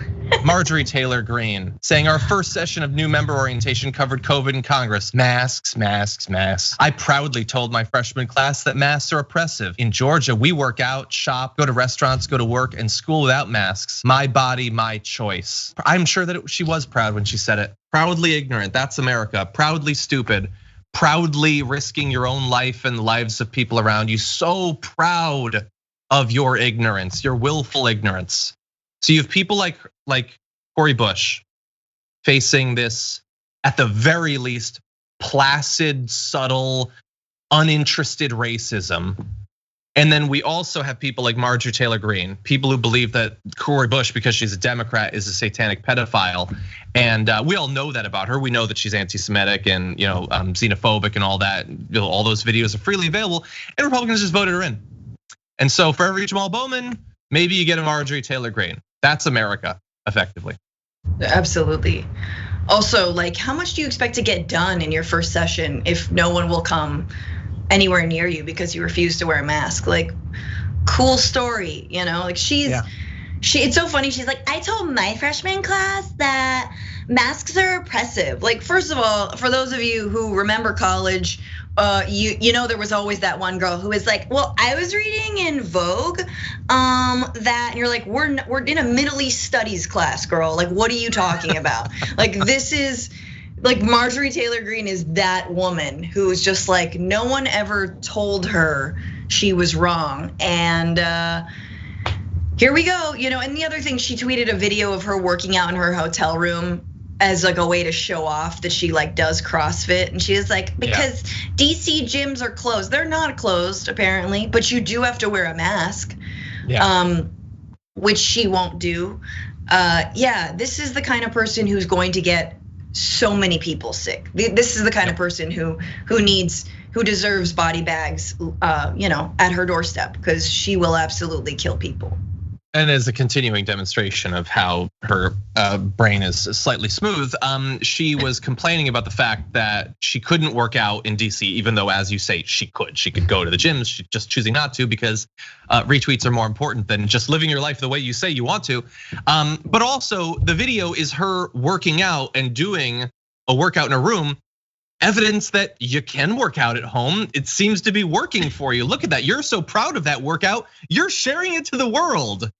Marjorie Taylor Greene saying our first session of new member orientation covered COVID in Congress. Masks, masks, masks. I proudly told my freshman class that masks are oppressive. In Georgia, we work out, shop, go to restaurants, go to work, and school without masks. My body, my choice. I'm sure that she was proud when she said it. Proudly ignorant, that's America. Proudly stupid. Proudly risking your own life and the lives of people around you. So proud of your ignorance, your willful ignorance. So you have people like Cori Bush facing this, at the very least, placid, subtle, uninterested racism. And then we also have people like Marjorie Taylor Greene, people who believe that Cori Bush, because she's a Democrat, is a satanic pedophile. And we all know that about her. We know that she's anti-Semitic and xenophobic and all that. All those videos are freely available, and Republicans just voted her in. And so for every Jamal Bowman, maybe you get a Marjorie Taylor Greene. That's America, effectively. Absolutely. Also, like, how much do you expect to get done in your first session if no one will come anywhere near you because you refuse to wear a mask? Like, cool story, like it's so funny. She's like, I told my freshman class that masks are oppressive. Like, first of all, for those of you who remember college, there was always that one girl who was like, well, I was reading in Vogue that, and you're like, we're in a Middle East studies class, girl. Like, what are you talking about? Like, this is like Marjorie Taylor Greene is that woman who is just like, no one ever told her she was wrong. And here we go, and the other thing, she tweeted a video of her working out in her hotel room as like a way to show off that she like does CrossFit. And she was like, because DC gyms are closed. They're not closed apparently, but you do have to wear a mask, which she won't do. This is the kind of person who's going to get so many people sick. This is the kind of person who deserves body bags, at her doorstep, because she will absolutely kill people. And as a continuing demonstration of how her brain is slightly smooth, she was complaining about the fact that she couldn't work out in DC, even though, as you say, she could go to the gyms. She's just choosing not to because retweets are more important than just living your life the way you say you want to. But also, the video is her working out and doing a workout in a room. Evidence that you can work out at home. It seems to be working for you. Look at that. You're so proud of that workout. You're sharing it to the world.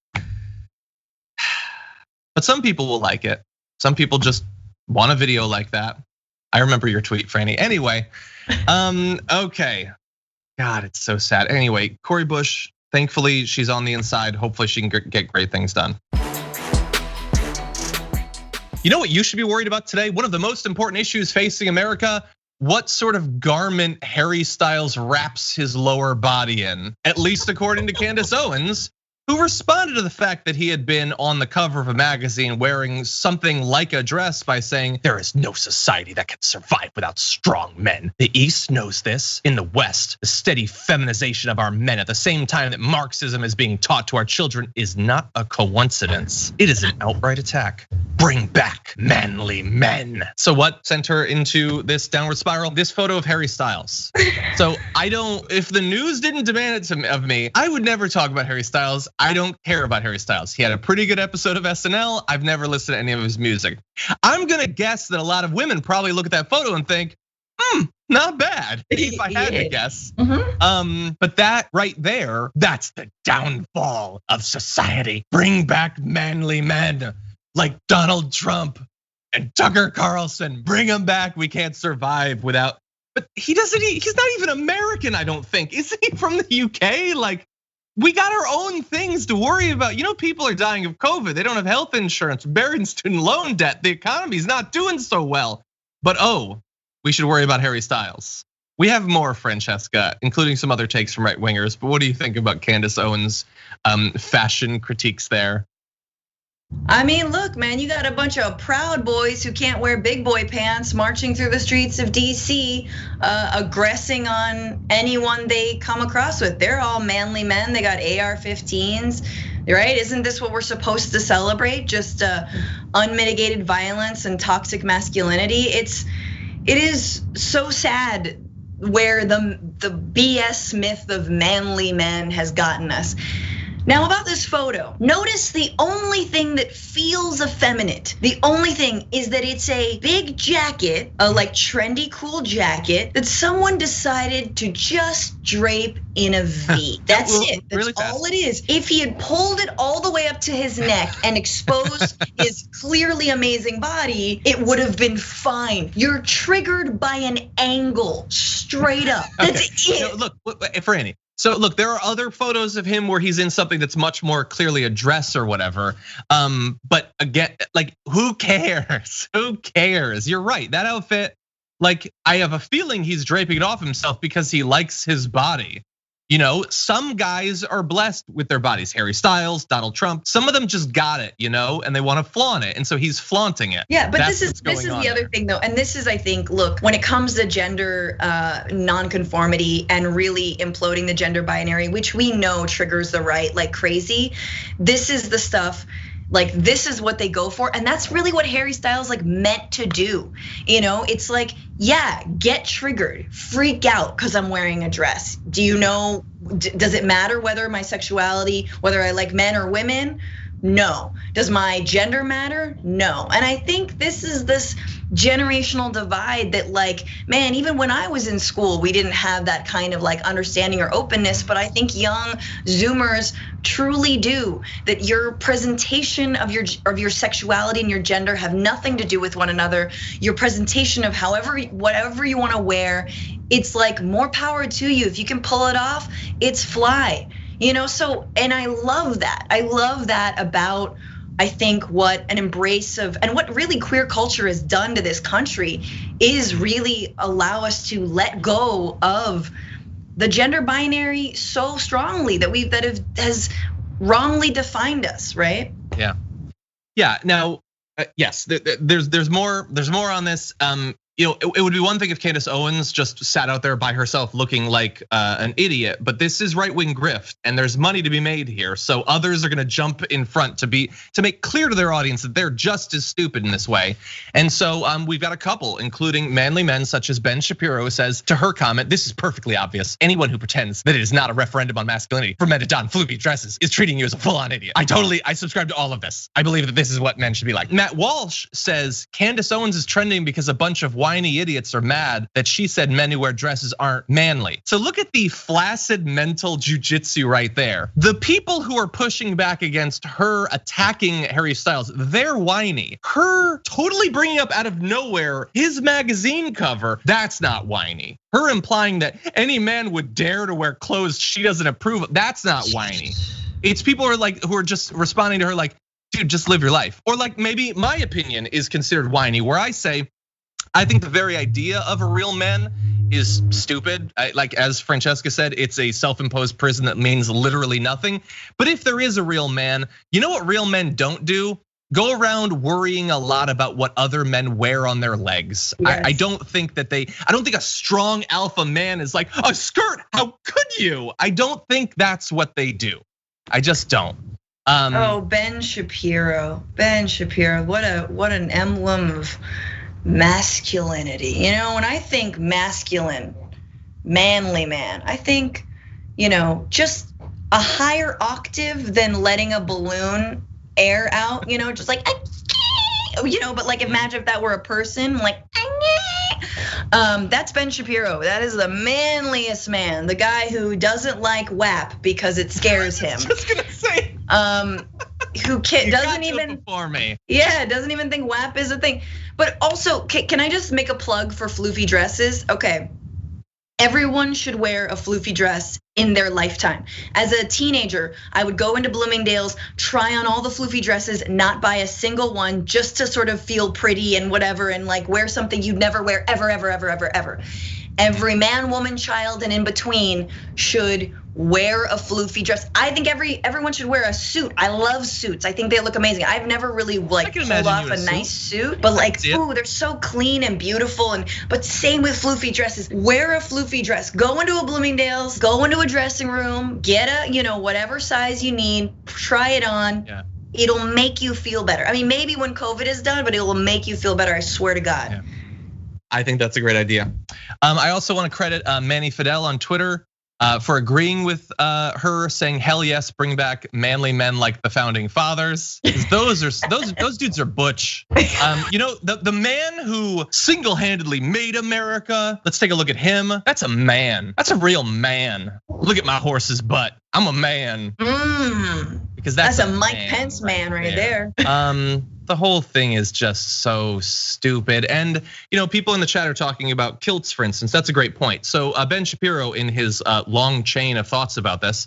But some people will like it. Some people just want a video like that. I remember your tweet, Franny. Anyway, okay. God, it's so sad. Anyway, Cori Bush, thankfully she's on the inside. Hopefully she can get great things done. You know what you should be worried about today? One of the most important issues facing America, what sort of garment Harry Styles wraps his lower body in, at least according to Candace Owens, who responded to the fact that he had been on the cover of a magazine wearing something like a dress by saying, there is no society that can survive without strong men. The East knows this. In the West, the steady feminization of our men at the same time that Marxism is being taught to our children is not a coincidence. It is an outright attack. Bring back manly men. So what sent her into this downward spiral? This photo of Harry Styles. So if the news didn't demand it of me, I would never talk about Harry Styles. I don't care about Harry Styles. He had a pretty good episode of SNL. I've never listened to any of his music. I'm gonna guess that a lot of women probably look at that photo and think, not bad, if I had to guess. But that right there, that's the downfall of society. Bring back manly men like Donald Trump and Tucker Carlson. Bring them back. We can't survive without, but he's not even American, I don't think. Isn't he from the UK? Like, we got our own things to worry about. You know, people are dying of COVID. They don't have health insurance, buried in student loan debt. The economy's not doing so well. But we should worry about Harry Styles. We have more, Francesca, including some other takes from right wingers. But what do you think about Candace Owens' fashion critiques there? I mean, look, man, you got a bunch of Proud Boys who can't wear big boy pants marching through the streets of DC, aggressing on anyone they come across with. They're all manly men. They got AR-15s, right? Isn't this what we're supposed to celebrate? Just unmitigated violence and toxic masculinity. It is so sad where the BS myth of manly men has gotten us. Now about this photo, notice the only thing that feels effeminate, the only thing is that it's a big jacket, a like trendy cool jacket that someone decided to just drape in a V. That's it, that's really all it is. If he had pulled it all the way up to his neck and exposed his clearly amazing body, it would have been fine. You're triggered by an angle, straight up, that's it. No, look, Franny. So look, there are other photos of him where he's in something that's much more clearly a dress or whatever. But again, like, who cares? Who cares? You're right, that outfit, like, I have a feeling he's draping it off himself because he likes his body. You know, some guys are blessed with their bodies. Harry Styles, Donald Trump, some of them just got it, you know, and they want to flaunt it. And so he's flaunting it. Yeah, but this is the other thing though. And this is, I think, look, when it comes to gender nonconformity and really imploding the gender binary, which we know triggers the right like crazy, this is the stuff. Like, this is what they go for, and that's really what Harry Styles like meant to do. You know, it's like, yeah, get triggered, freak out because I'm wearing a dress. Do you know, does it matter whether my sexuality, whether I like men or women? No. Does my gender matter? No. And I think this is this generational divide that, like, man, even when I was in school, we didn't have that kind of like understanding or openness, but I think young Zoomers truly do. That your presentation of your sexuality and your gender have nothing to do with one another. Your presentation of whatever you want to wear, it's like more power to you. If you can pull it off, it's fly. You know, so, and I love that. I love that about, I think, what an embrace of, and what really queer culture has done to this country is really allow us to let go of the gender binary so strongly that has wrongly defined us, right? Yeah. Now, yes, there's more on this. You know, it would be one thing if Candace Owens just sat out there by herself looking like an idiot, but this is right-wing grift, and there's money to be made here. So others are gonna jump in front to make clear to their audience that they're just as stupid in this way. And so we've got a couple, including manly men such as Ben Shapiro, who says to her comment, "This is perfectly obvious. Anyone who pretends that it is not a referendum on masculinity for men to don floofy dresses is treating you as a full-on idiot. I subscribe to all of this. I believe that this is what men should be like." Matt Walsh says Candace Owens is trending because a bunch of whiny idiots are mad that she said men who wear dresses aren't manly. So look at the flaccid mental jujitsu right there. The people who are pushing back against her attacking Harry Styles, they're whiny. Her totally bringing up out of nowhere his magazine cover, that's not whiny. Her implying that any man would dare to wear clothes she doesn't approve of, that's not whiny. It's people who are just responding to her like, dude, just live your life. Or like maybe my opinion is considered whiny, where I say, I think the very idea of a real man is stupid. Like as Francesca said, it's a self-imposed prison that means literally nothing. But if there is a real man, you know what real men don't do? Go around worrying a lot about what other men wear on their legs. Yes. I don't think a strong alpha man is like, a skirt, how could you? I don't think that's what they do. I just don't. Ben Shapiro, what an emblem of masculinity. You know, when I think masculine, manly man, I think, just a higher octave than letting a balloon air out, just like, but like imagine if that were a person, like, that's Ben Shapiro. That is the manliest man, the guy who doesn't like WAP because it scares him. I was just gonna say. Who doesn't even doesn't even think WAP is a thing. But also, can I just make a plug for floofy dresses? Okay. Everyone should wear a floofy dress in their lifetime. As a teenager, I would go into Bloomingdale's, try on all the floofy dresses, not buy a single one, just to sort of feel pretty and whatever, and like wear something you'd never wear ever, ever, ever, ever, ever. Every man, woman, child, and in between should wear a floofy dress. I think everyone should wear a suit. I love suits. I think they look amazing. I've never really like pulled off a nice suit, but like, ooh, they're so clean and beautiful. But same with floofy dresses. Wear a floofy dress. Go into a Bloomingdale's. Go into a dressing room. Get a whatever size you need. Try it on. Yeah. It'll make you feel better. I mean, maybe when COVID is done, but it will make you feel better. I swear to God. Yeah. I think that's a great idea. I also want to credit Manny Fidel on Twitter for agreeing with her, saying hell yes, bring back manly men like the founding fathers. Those dudes are butch. The man who single-handedly made America. Let's take a look at him. That's a man. That's a real man. Look at my horse's butt. I'm a man. Because that's a Mike Pence man right there. The whole thing is just so stupid. And people in the chat are talking about kilts, for instance. That's a great point. So Ben Shapiro, in his long chain of thoughts about this,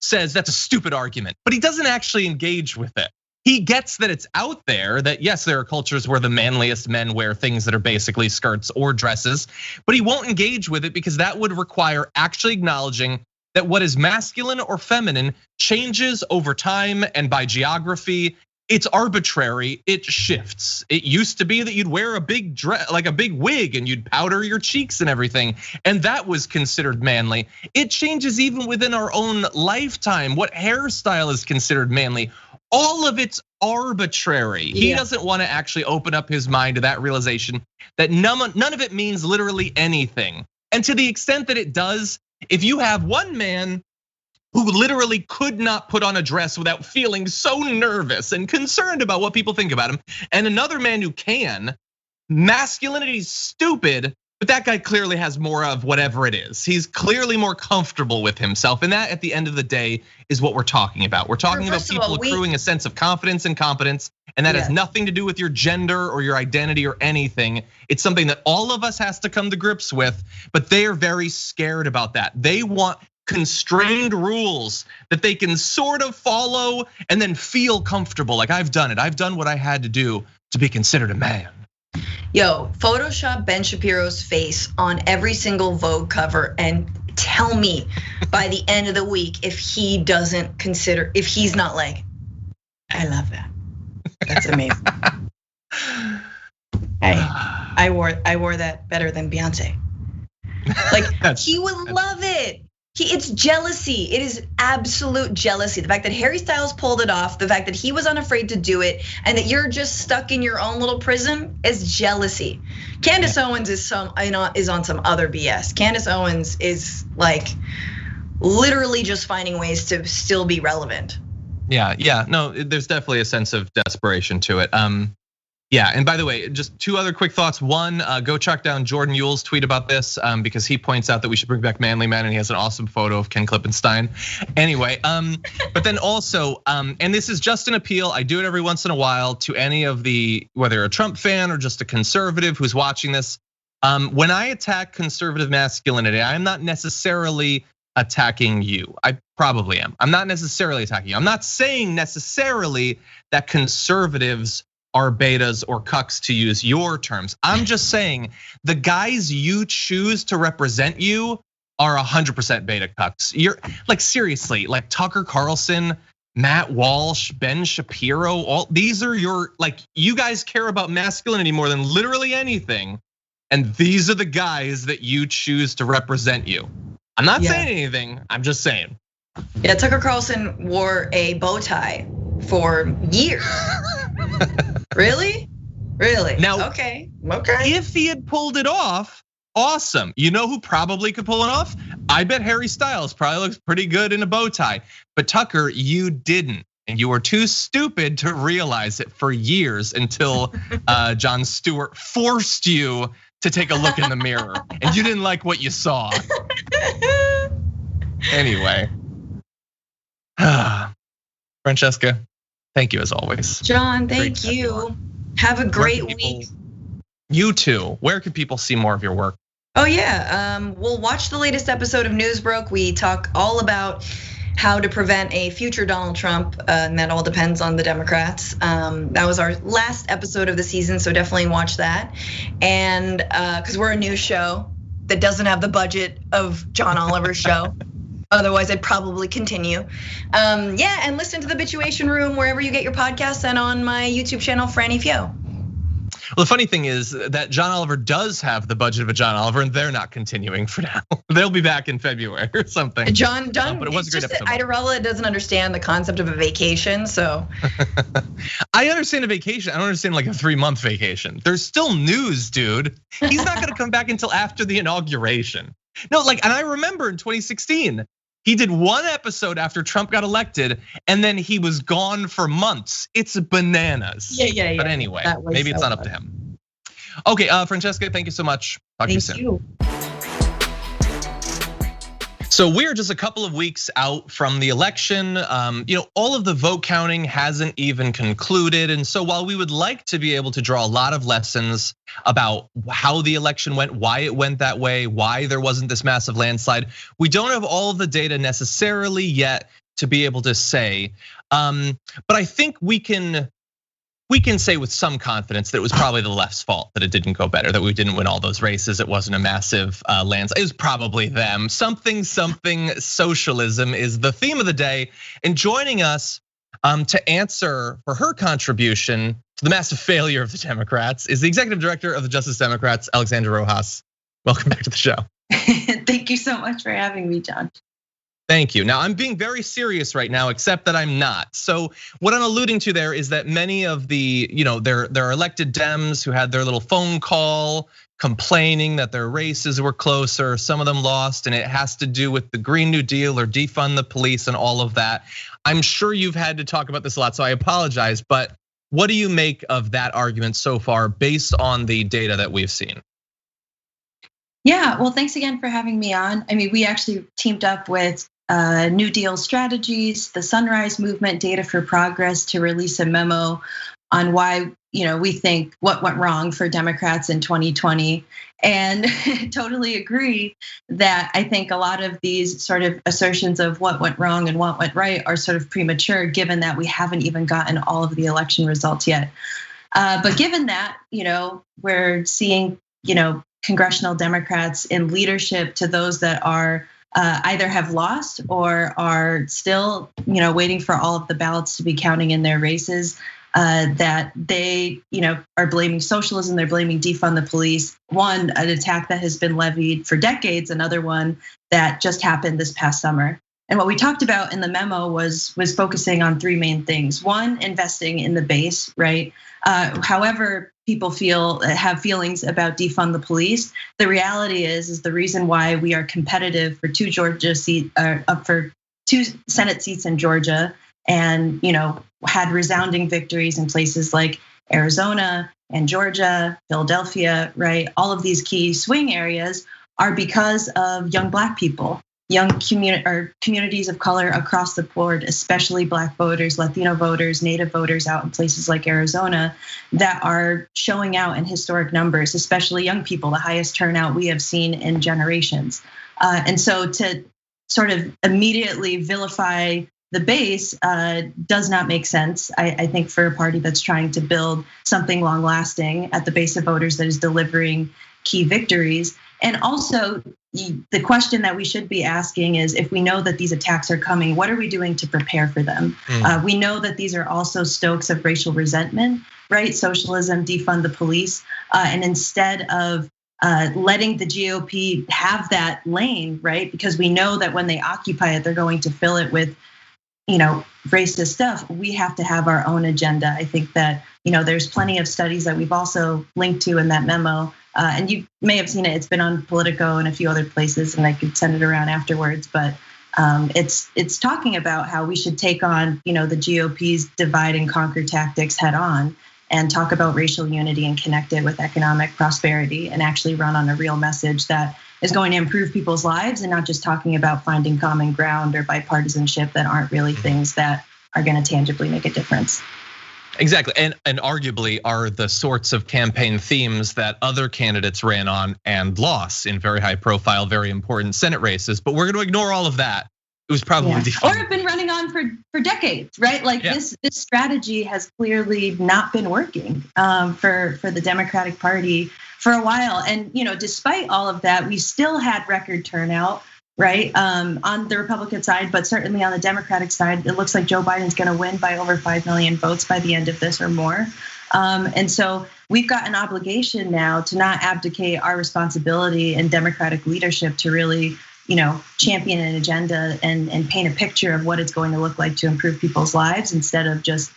says that's a stupid argument, but he doesn't actually engage with it. He gets that it's out there, that yes, there are cultures where the manliest men wear things that are basically skirts or dresses, but he won't engage with it because that would require actually acknowledging that what is masculine or feminine changes over time and by geography. It's arbitrary, it shifts. It used to be that you'd wear a big dress, like a big wig, and you'd powder your cheeks and everything, and that was considered manly. It changes even within our own lifetime. What hairstyle is considered manly? All of it's arbitrary. He doesn't want to actually open up his mind to that realization that none of it means literally anything. And to the extent that it does, if you have one man who literally could not put on a dress without feeling so nervous and concerned about what people think about him, and another man who can, masculinity's stupid, but that guy clearly has more of whatever it is. He's clearly more comfortable with himself, and that at the end of the day is what we're talking about. We're talking about people accruing a sense of confidence and competence, and that has nothing to do with your gender or your identity or anything. It's something that all of us has to come to grips with, but they are very scared about that. They want constrained rules that they can sort of follow and then feel comfortable. Like, I've done it. I've done what I had to do to be considered a man. Yo, Photoshop Ben Shapiro's face on every single Vogue cover and tell me by the end of the week if he's not like, I love that. That's amazing. Hey, I wore that better than Beyonce. Like, he would love it. It's jealousy. It is absolute jealousy. The fact that Harry Styles pulled it off, the fact that he was unafraid to do it, and that you're just stuck in your own little prison is jealousy. Candace Owens is on some other BS. Candace Owens is like literally just finding ways to still be relevant. Yeah, no, there's definitely a sense of desperation to it. Yeah, and by the way, just two other quick thoughts. One, go check down Jordan Yule's tweet about this because he points out that we should bring back Manly Men, and he has an awesome photo of Ken Klippenstein. Anyway, but then also, and this is just an appeal, I do it every once in a while to any of the, whether you're a Trump fan or just a conservative who's watching this. When I attack conservative masculinity, I'm not necessarily attacking you. I probably am. I'm not necessarily attacking you. I'm not saying necessarily that conservatives are betas or cucks, to use your terms. I'm just saying the guys you choose to represent you are 100% beta cucks. You're like, seriously, like Tucker Carlson, Matt Walsh, Ben Shapiro, all these are your, like, you guys care about masculinity more than literally anything. And these are the guys that you choose to represent you. I'm not saying anything, I'm just saying. Yeah, Tucker Carlson wore a bow tie for years. Really? Now, okay. If he had pulled it off, awesome. You know who probably could pull it off? I bet Harry Styles probably looks pretty good in a bow tie. But Tucker, you didn't. And you were too stupid to realize it for years until Jon Stewart forced you to take a look in the mirror. And you didn't like what you saw. Anyway. Francesca, thank you as always. John, thank you. Have a great week. You too. Where can people see more of your work? Oh yeah, we'll watch the latest episode of Newsbroke. We talk all about how to prevent a future Donald Trump, and that all depends on the Democrats. That was our last episode of the season, so definitely watch that. And because we're a news show that doesn't have the budget of John Oliver's show. Otherwise, I'd probably continue. Yeah, and listen to the Bituation Room wherever you get your podcasts and on my YouTube channel, Franny Fio. Well, the funny thing is that John Oliver does have the budget of a John Oliver, and they're not continuing for now. They'll be back in February or something. John Dunn, but it was a great episode. Idarella doesn't understand the concept of a vacation, so. I understand a vacation. I don't understand like a 3-month vacation. There's still news, dude. He's not gonna come back until after the inauguration. No, like, and I remember in 2016, he did one episode after Trump got elected, and then he was gone for months. It's bananas. Yeah. But anyway, maybe it's not up to him. Okay, Francesca, thank you so much. Talk to you soon. You. So we're just a couple of weeks out from the election. All of the vote counting hasn't even concluded. And so while we would like to be able to draw a lot of lessons about how the election went, why it went that way, why there wasn't this massive landslide, we don't have all of the data necessarily yet to be able to say. But I think we can say with some confidence that it was probably the left's fault that it didn't go better, that we didn't win all those races. It wasn't a massive landslide. It was probably them. Something socialism is the theme of the day. And joining us to answer for her contribution to the massive failure of the Democrats is the executive director of the Justice Democrats, Alexandra Rojas. Welcome back to the show. Thank you so much for having me, John. Thank you. Now I'm being very serious right now, except that I'm not. So what I'm alluding to there is that many of the, their elected Dems who had their little phone call complaining that their races were closer, some of them lost, and it has to do with the Green New Deal or defund the police and all of that. I'm sure you've had to talk about this a lot, so I apologize, but what do you make of that argument so far based on the data that we've seen? Yeah, well, thanks again for having me on. I mean, we actually teamed up with New Deal Strategies, the Sunrise Movement, Data for Progress to release a memo on why, we think what went wrong for Democrats in 2020. And totally agree that I think a lot of these sort of assertions of what went wrong and what went right are sort of premature, given that we haven't even gotten all of the election results yet. But given that, we're seeing, congressional Democrats in leadership to those that are either have lost or are still, waiting for all of the ballots to be counting in their races, that they, are blaming socialism, they're blaming defund the police. One, an attack that has been levied for decades, another one that just happened this past summer. And what we talked about in the memo was focusing on 3 main things. One, investing in the base, right? However people have feelings about defund the police, the reality is the reason why we are competitive for 2 Senate seats in Georgia, and had resounding victories in places like Arizona and Georgia, Philadelphia, right? All of these key swing areas are because of young Black people, young communities of color across the board, especially Black voters, Latino voters, Native voters out in places like Arizona that are showing out in historic numbers, especially young people, the highest turnout we have seen in generations. And so to sort of immediately vilify the base does not make sense, I think, for a party that's trying to build something long lasting at the base of voters that is delivering key victories. And also, the question that we should be asking is, if we know that these attacks are coming, what are we doing to prepare for them? We know that these are also stokes of racial resentment, right? Socialism, defund the police. And instead of letting the GOP have that lane, right? Because we know that when they occupy it, they're going to fill it with, racist stuff. We have to have our own agenda. I think that, there's plenty of studies that we've also linked to in that memo. And you may have seen it. It's been on Politico and a few other places, and I could send it around afterwards. But it's talking about how we should take on, the GOP's divide and conquer tactics head on, and talk about racial unity and connect it with economic prosperity, and actually run on a real message that is going to improve people's lives, and not just talking about finding common ground or bipartisanship that aren't really things that are going to tangibly make a difference. Exactly, and arguably are the sorts of campaign themes that other candidates ran on and lost in very high profile, very important Senate races. But we're going to ignore all of that. It was probably or have been running on for decades, right? Like this strategy has clearly not been working for the Democratic Party for a while. And despite all of that, we still had record turnout, right? On the Republican side, but certainly on the Democratic side, it looks like Joe Biden's going to win by over 5 million votes by the end of this or more. And so we've got an obligation now to not abdicate our responsibility in Democratic leadership to really, champion an agenda and paint a picture of what it's going to look like to improve people's lives, instead of just,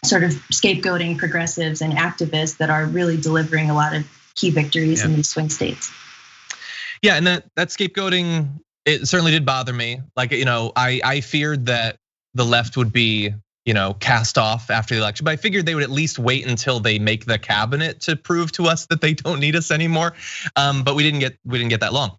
sort of scapegoating progressives and activists that are really delivering a lot of key victories in these swing states. Yeah, and that scapegoating, it certainly did bother me. Like, I feared that the left would be, cast off after the election, but I figured they would at least wait until they make the cabinet to prove to us that they don't need us anymore. But we didn't get that long.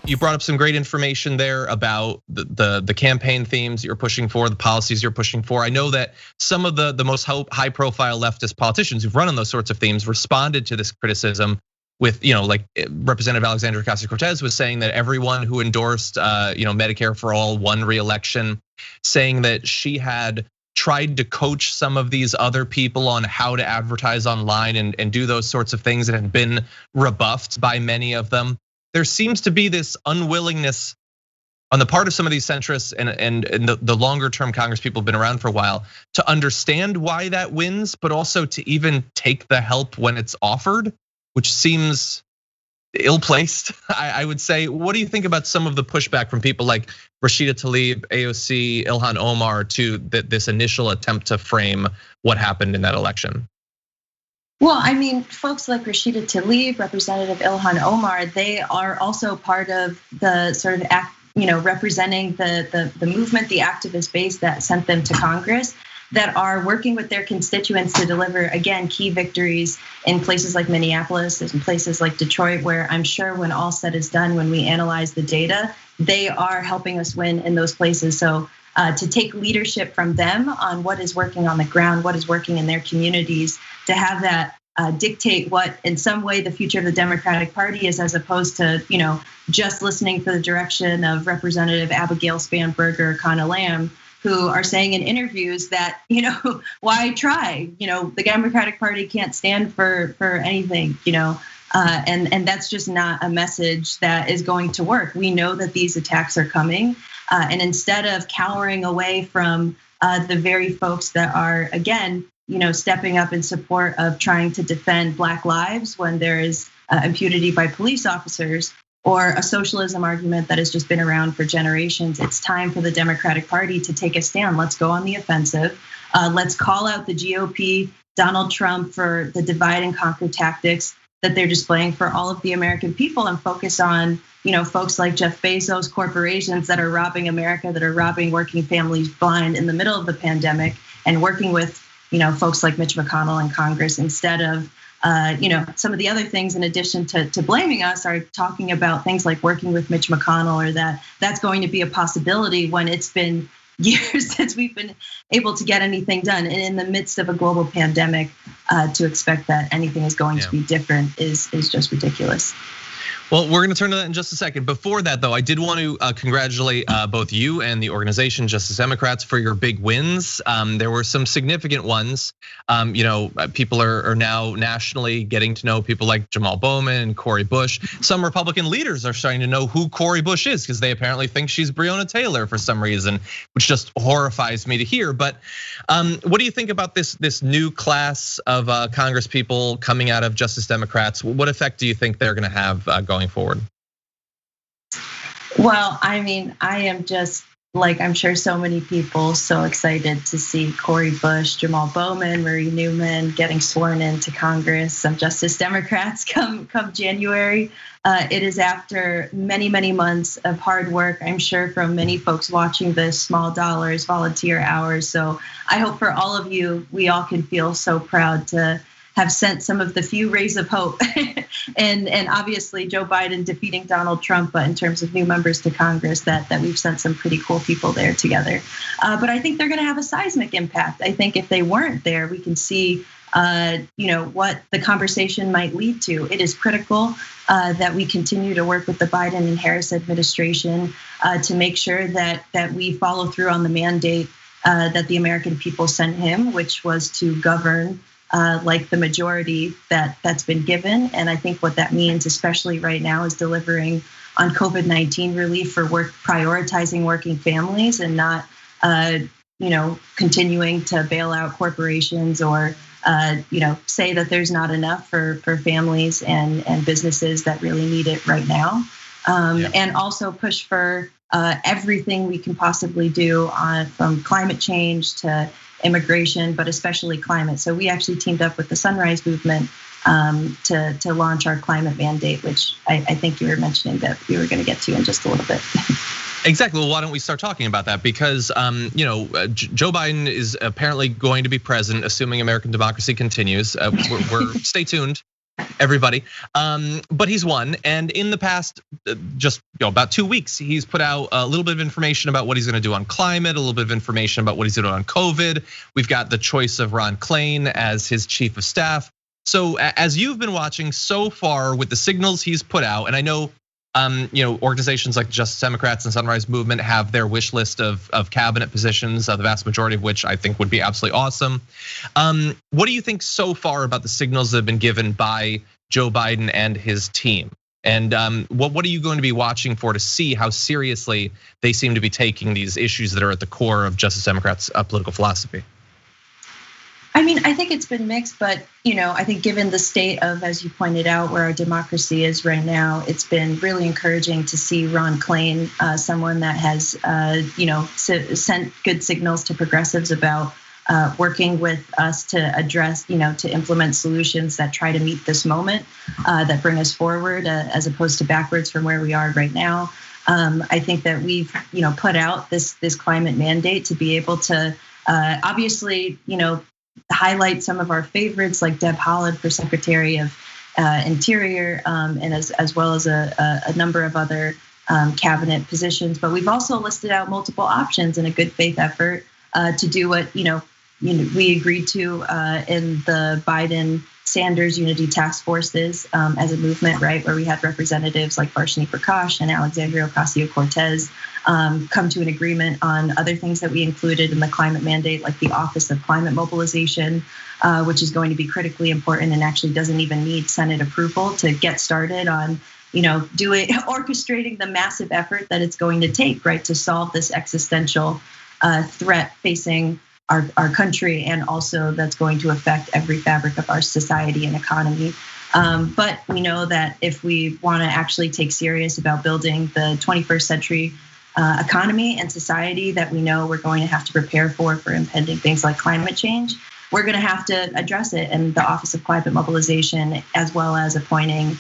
You brought up some great information there about the campaign themes you're pushing for, the policies you're pushing for. I know that some of the most high profile leftist politicians who've run on those sorts of themes responded to this criticism with, like Representative Alexandra Ocasio-Cortez was saying that everyone who endorsed, Medicare for all won re-election, saying that she had tried to coach some of these other people on how to advertise online and do those sorts of things that had been rebuffed by many of them. There seems to be this unwillingness on the part of some of these centrists and the longer term Congress people have been around for a while to understand why that wins, but also to even take the help when it's offered, which seems ill-placed, I would say. What do you think about some of the pushback from people like Rashida Tlaib, AOC, Ilhan Omar to this initial attempt to frame what happened in that election? Well, I mean, folks like Rashida Tlaib, Representative Ilhan Omar, they are also part of the sort of representing the movement, the activist base that sent them to Congress, that are working with their constituents to deliver, again, key victories in places like Minneapolis, in places like Detroit, where I'm sure when all said is done, when we analyze the data, they are helping us win in those places. So to take leadership from them on what is working on the ground, what is working in their communities, to have that dictate what in some way the future of the Democratic Party is, as opposed to, just listening for the direction of Representative Abigail Spanberger or Kana Lamb, who are saying in interviews that, why try? The Democratic Party can't stand for anything, and that's just not a message that is going to work. We know that these attacks are coming, and instead of cowering away from the very folks that are, again, stepping up in support of trying to defend Black lives when there is impunity by police officers, or a socialism argument that has just been around for generations, it's time for the Democratic Party to take a stand. Let's go on the offensive. Let's call out the GOP, Donald Trump, for the divide and conquer tactics that they're displaying for all of the American people, and focus on, folks like Jeff Bezos, corporations that are robbing America, that are robbing working families blind in the middle of the pandemic, and working with, folks like Mitch McConnell in Congress instead of, some of the other things in addition to blaming us are talking about things like working with Mitch McConnell, or that's going to be a possibility when it's been years since we've been able to get anything done. And in the midst of a global pandemic, to expect that anything is going to be different is just ridiculous. Well, we're going to turn to that in just a second. Before that, though, I did want to congratulate both you and the organization Justice Democrats for your big wins. There were some significant ones. People are now nationally getting to know people like Jamal Bowman and Cori Bush. Some Republican leaders are starting to know who Cori Bush is because they apparently think she's Breonna Taylor for some reason, which just horrifies me to hear. But what do you think about this new class of Congress people coming out of Justice Democrats? What effect do you think they're going to have going forward? Well, I am just, like I'm sure so many people, so excited to see Cori Bush, Jamal Bowman, Marie Newman getting sworn into Congress, some Justice Democrats come January. It is after many, many months of hard work, I'm sure, from many folks watching this, small dollars, volunteer hours. So I hope for all of you, we all can feel so proud to have sent some of the few rays of hope, and obviously Joe Biden defeating Donald Trump, but in terms of new members to Congress, that we've sent some pretty cool people there together. But I think they're going to have a seismic impact. I think if they weren't there, we can see, what the conversation might lead to. It is critical that we continue to work with the Biden and Harris administration to make sure that we follow through on the mandate that the American people sent him, which was to govern like the majority that's been given. And I think what that means, especially right now, is delivering on COVID-19 relief for prioritizing working families, and not, continuing to bail out corporations or, say that there's not enough for families and businesses that really need it right now. And also push for everything we can possibly do from climate change to immigration, but especially climate. So we actually teamed up with the Sunrise Movement to launch our climate mandate, which I think you were mentioning that we were going to get to in just a little bit. Exactly. Well, why don't we start talking about that? Because Joe Biden is apparently going to be president, assuming American democracy continues. We're stay tuned, everybody. But he's won, and in the past, just about 2 weeks, he's put out a little bit of information about what he's going to do on climate, a little bit of information about what he's doing on COVID. We've got the choice of Ron Klain as his chief of staff. So as you've been watching so far with the signals he's put out, and I know, organizations like Justice Democrats and Sunrise Movement have their wish list of cabinet positions, the vast majority of which I think would be absolutely awesome. What do you think so far about the signals that have been given by Joe Biden and his team? And what are you going to be watching for to see how seriously they seem to be taking these issues that are at the core of Justice Democrats' political philosophy? I think it's been mixed, but I think given the state of, as you pointed out, where our democracy is right now, it's been really encouraging to see Ron Klain, someone that has, sent good signals to progressives about working with us to address, to implement solutions that try to meet this moment, that bring us forward as opposed to backwards from where we are right now. I think that we've, put out this climate mandate to be able to, obviously, highlight some of our favorites like Deb Haaland for Secretary of Interior, and as well as a number of other cabinet positions. But we've also listed out multiple options in a good faith effort to do what we agreed to in the Biden-Sanders Unity Task Forces as a movement, right, where we had representatives like Varshini Prakash and Alexandra Ocasio-Cortez come to an agreement on other things that we included in the climate mandate, like the Office of Climate Mobilization, which is going to be critically important and actually doesn't even need Senate approval to get started on, orchestrating the massive effort that it's going to take, right, to solve this existential threat facing our country, and also that's going to affect every fabric of our society and economy. But we know that if we want to actually take serious about building the 21st century economy and society that we know we're going to have to prepare for impending things like climate change, we're going to have to address it in the Office of Climate Mobilization, as well as appointing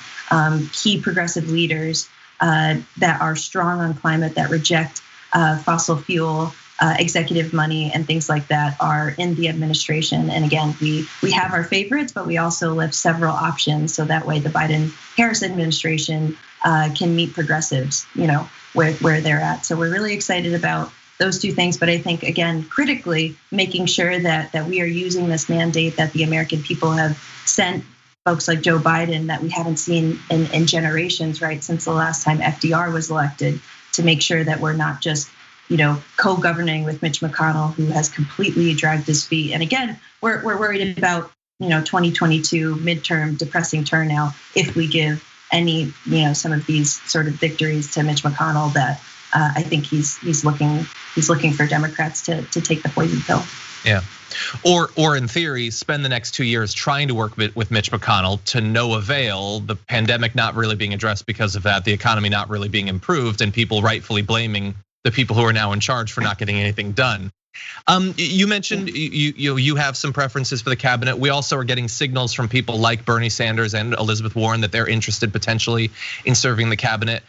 key progressive leaders that are strong on climate, that reject fossil fuel executive money and things like that are in the administration. And again, we have our favorites, but we also left several options, so that way the Biden-Harris administration can meet progressives, where they're at. So we're really excited about those two things. But I think, again, critically, making sure that we are using this mandate that the American people have sent folks like Joe Biden that we haven't seen in generations, right, since the last time FDR was elected, to make sure that we're not just co-governing with Mitch McConnell, who has completely dragged his feet. And again, we're worried about 2022 midterm depressing turnout if we give any some of these sort of victories to Mitch McConnell. That I think he's looking for Democrats to take the poison pill. Yeah. Or in theory, spend the next 2 years trying to work with Mitch McConnell to no avail, the pandemic not really being addressed because of that, the economy not really being improved, and people rightfully blaming the people who are now in charge for not getting anything done. You mentioned you have some preferences for the cabinet. We also are getting signals from people like Bernie Sanders and Elizabeth Warren that they're interested potentially in serving the cabinet.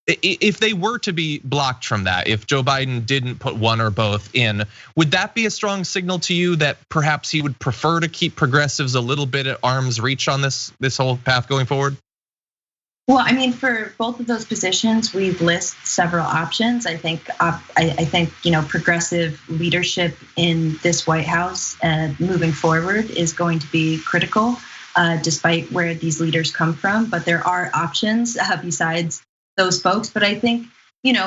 If they were to be blocked from that, if Joe Biden didn't put one or both in, would that be a strong signal to you that perhaps he would prefer to keep progressives a little bit at arm's reach on this whole path going forward? Well, I mean, for both of those positions, we've listed several options. I think progressive leadership in this White House moving forward is going to be critical, despite where these leaders come from. But there are options besides those folks. But I think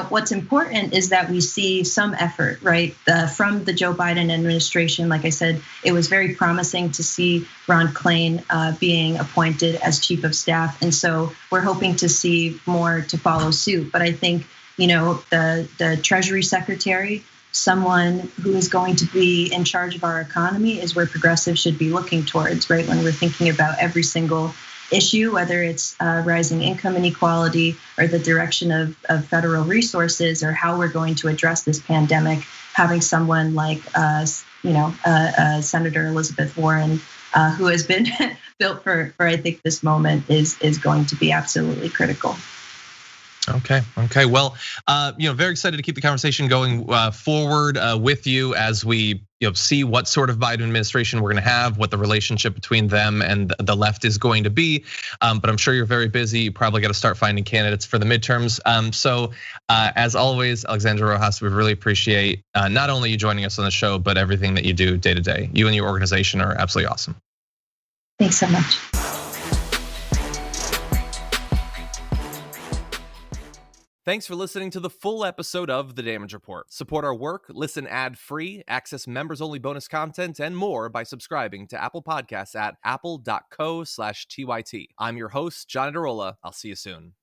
what's important is that we see some effort, right, from the Joe Biden administration. Like I said, it was very promising to see Ron Klain being appointed as chief of staff, and so we're hoping to see more to follow suit. But I think the Treasury Secretary, someone who is going to be in charge of our economy, is where progressives should be looking towards, right, when we're thinking about every single issue, whether it's rising income inequality or the direction of federal resources or how we're going to address this pandemic. Having someone like Senator Elizabeth Warren, who has been built for I think this moment, is going to be absolutely critical. Okay. Well, very excited to keep the conversation going forward with you as we see what sort of Biden administration we're going to have, what the relationship between them and the left is going to be. But I'm sure you're very busy. You probably got to start finding candidates for the midterms. So as always, Alexandra Rojas, we really appreciate not only you joining us on the show, but everything that you do day to day. You and your organization are absolutely awesome. Thanks so much. Thanks for listening to the full episode of The Damage Report. Support our work, listen ad-free, access members-only bonus content, and more by subscribing to Apple Podcasts at apple.co/TYT. I'm your host, John Adarola. I'll see you soon.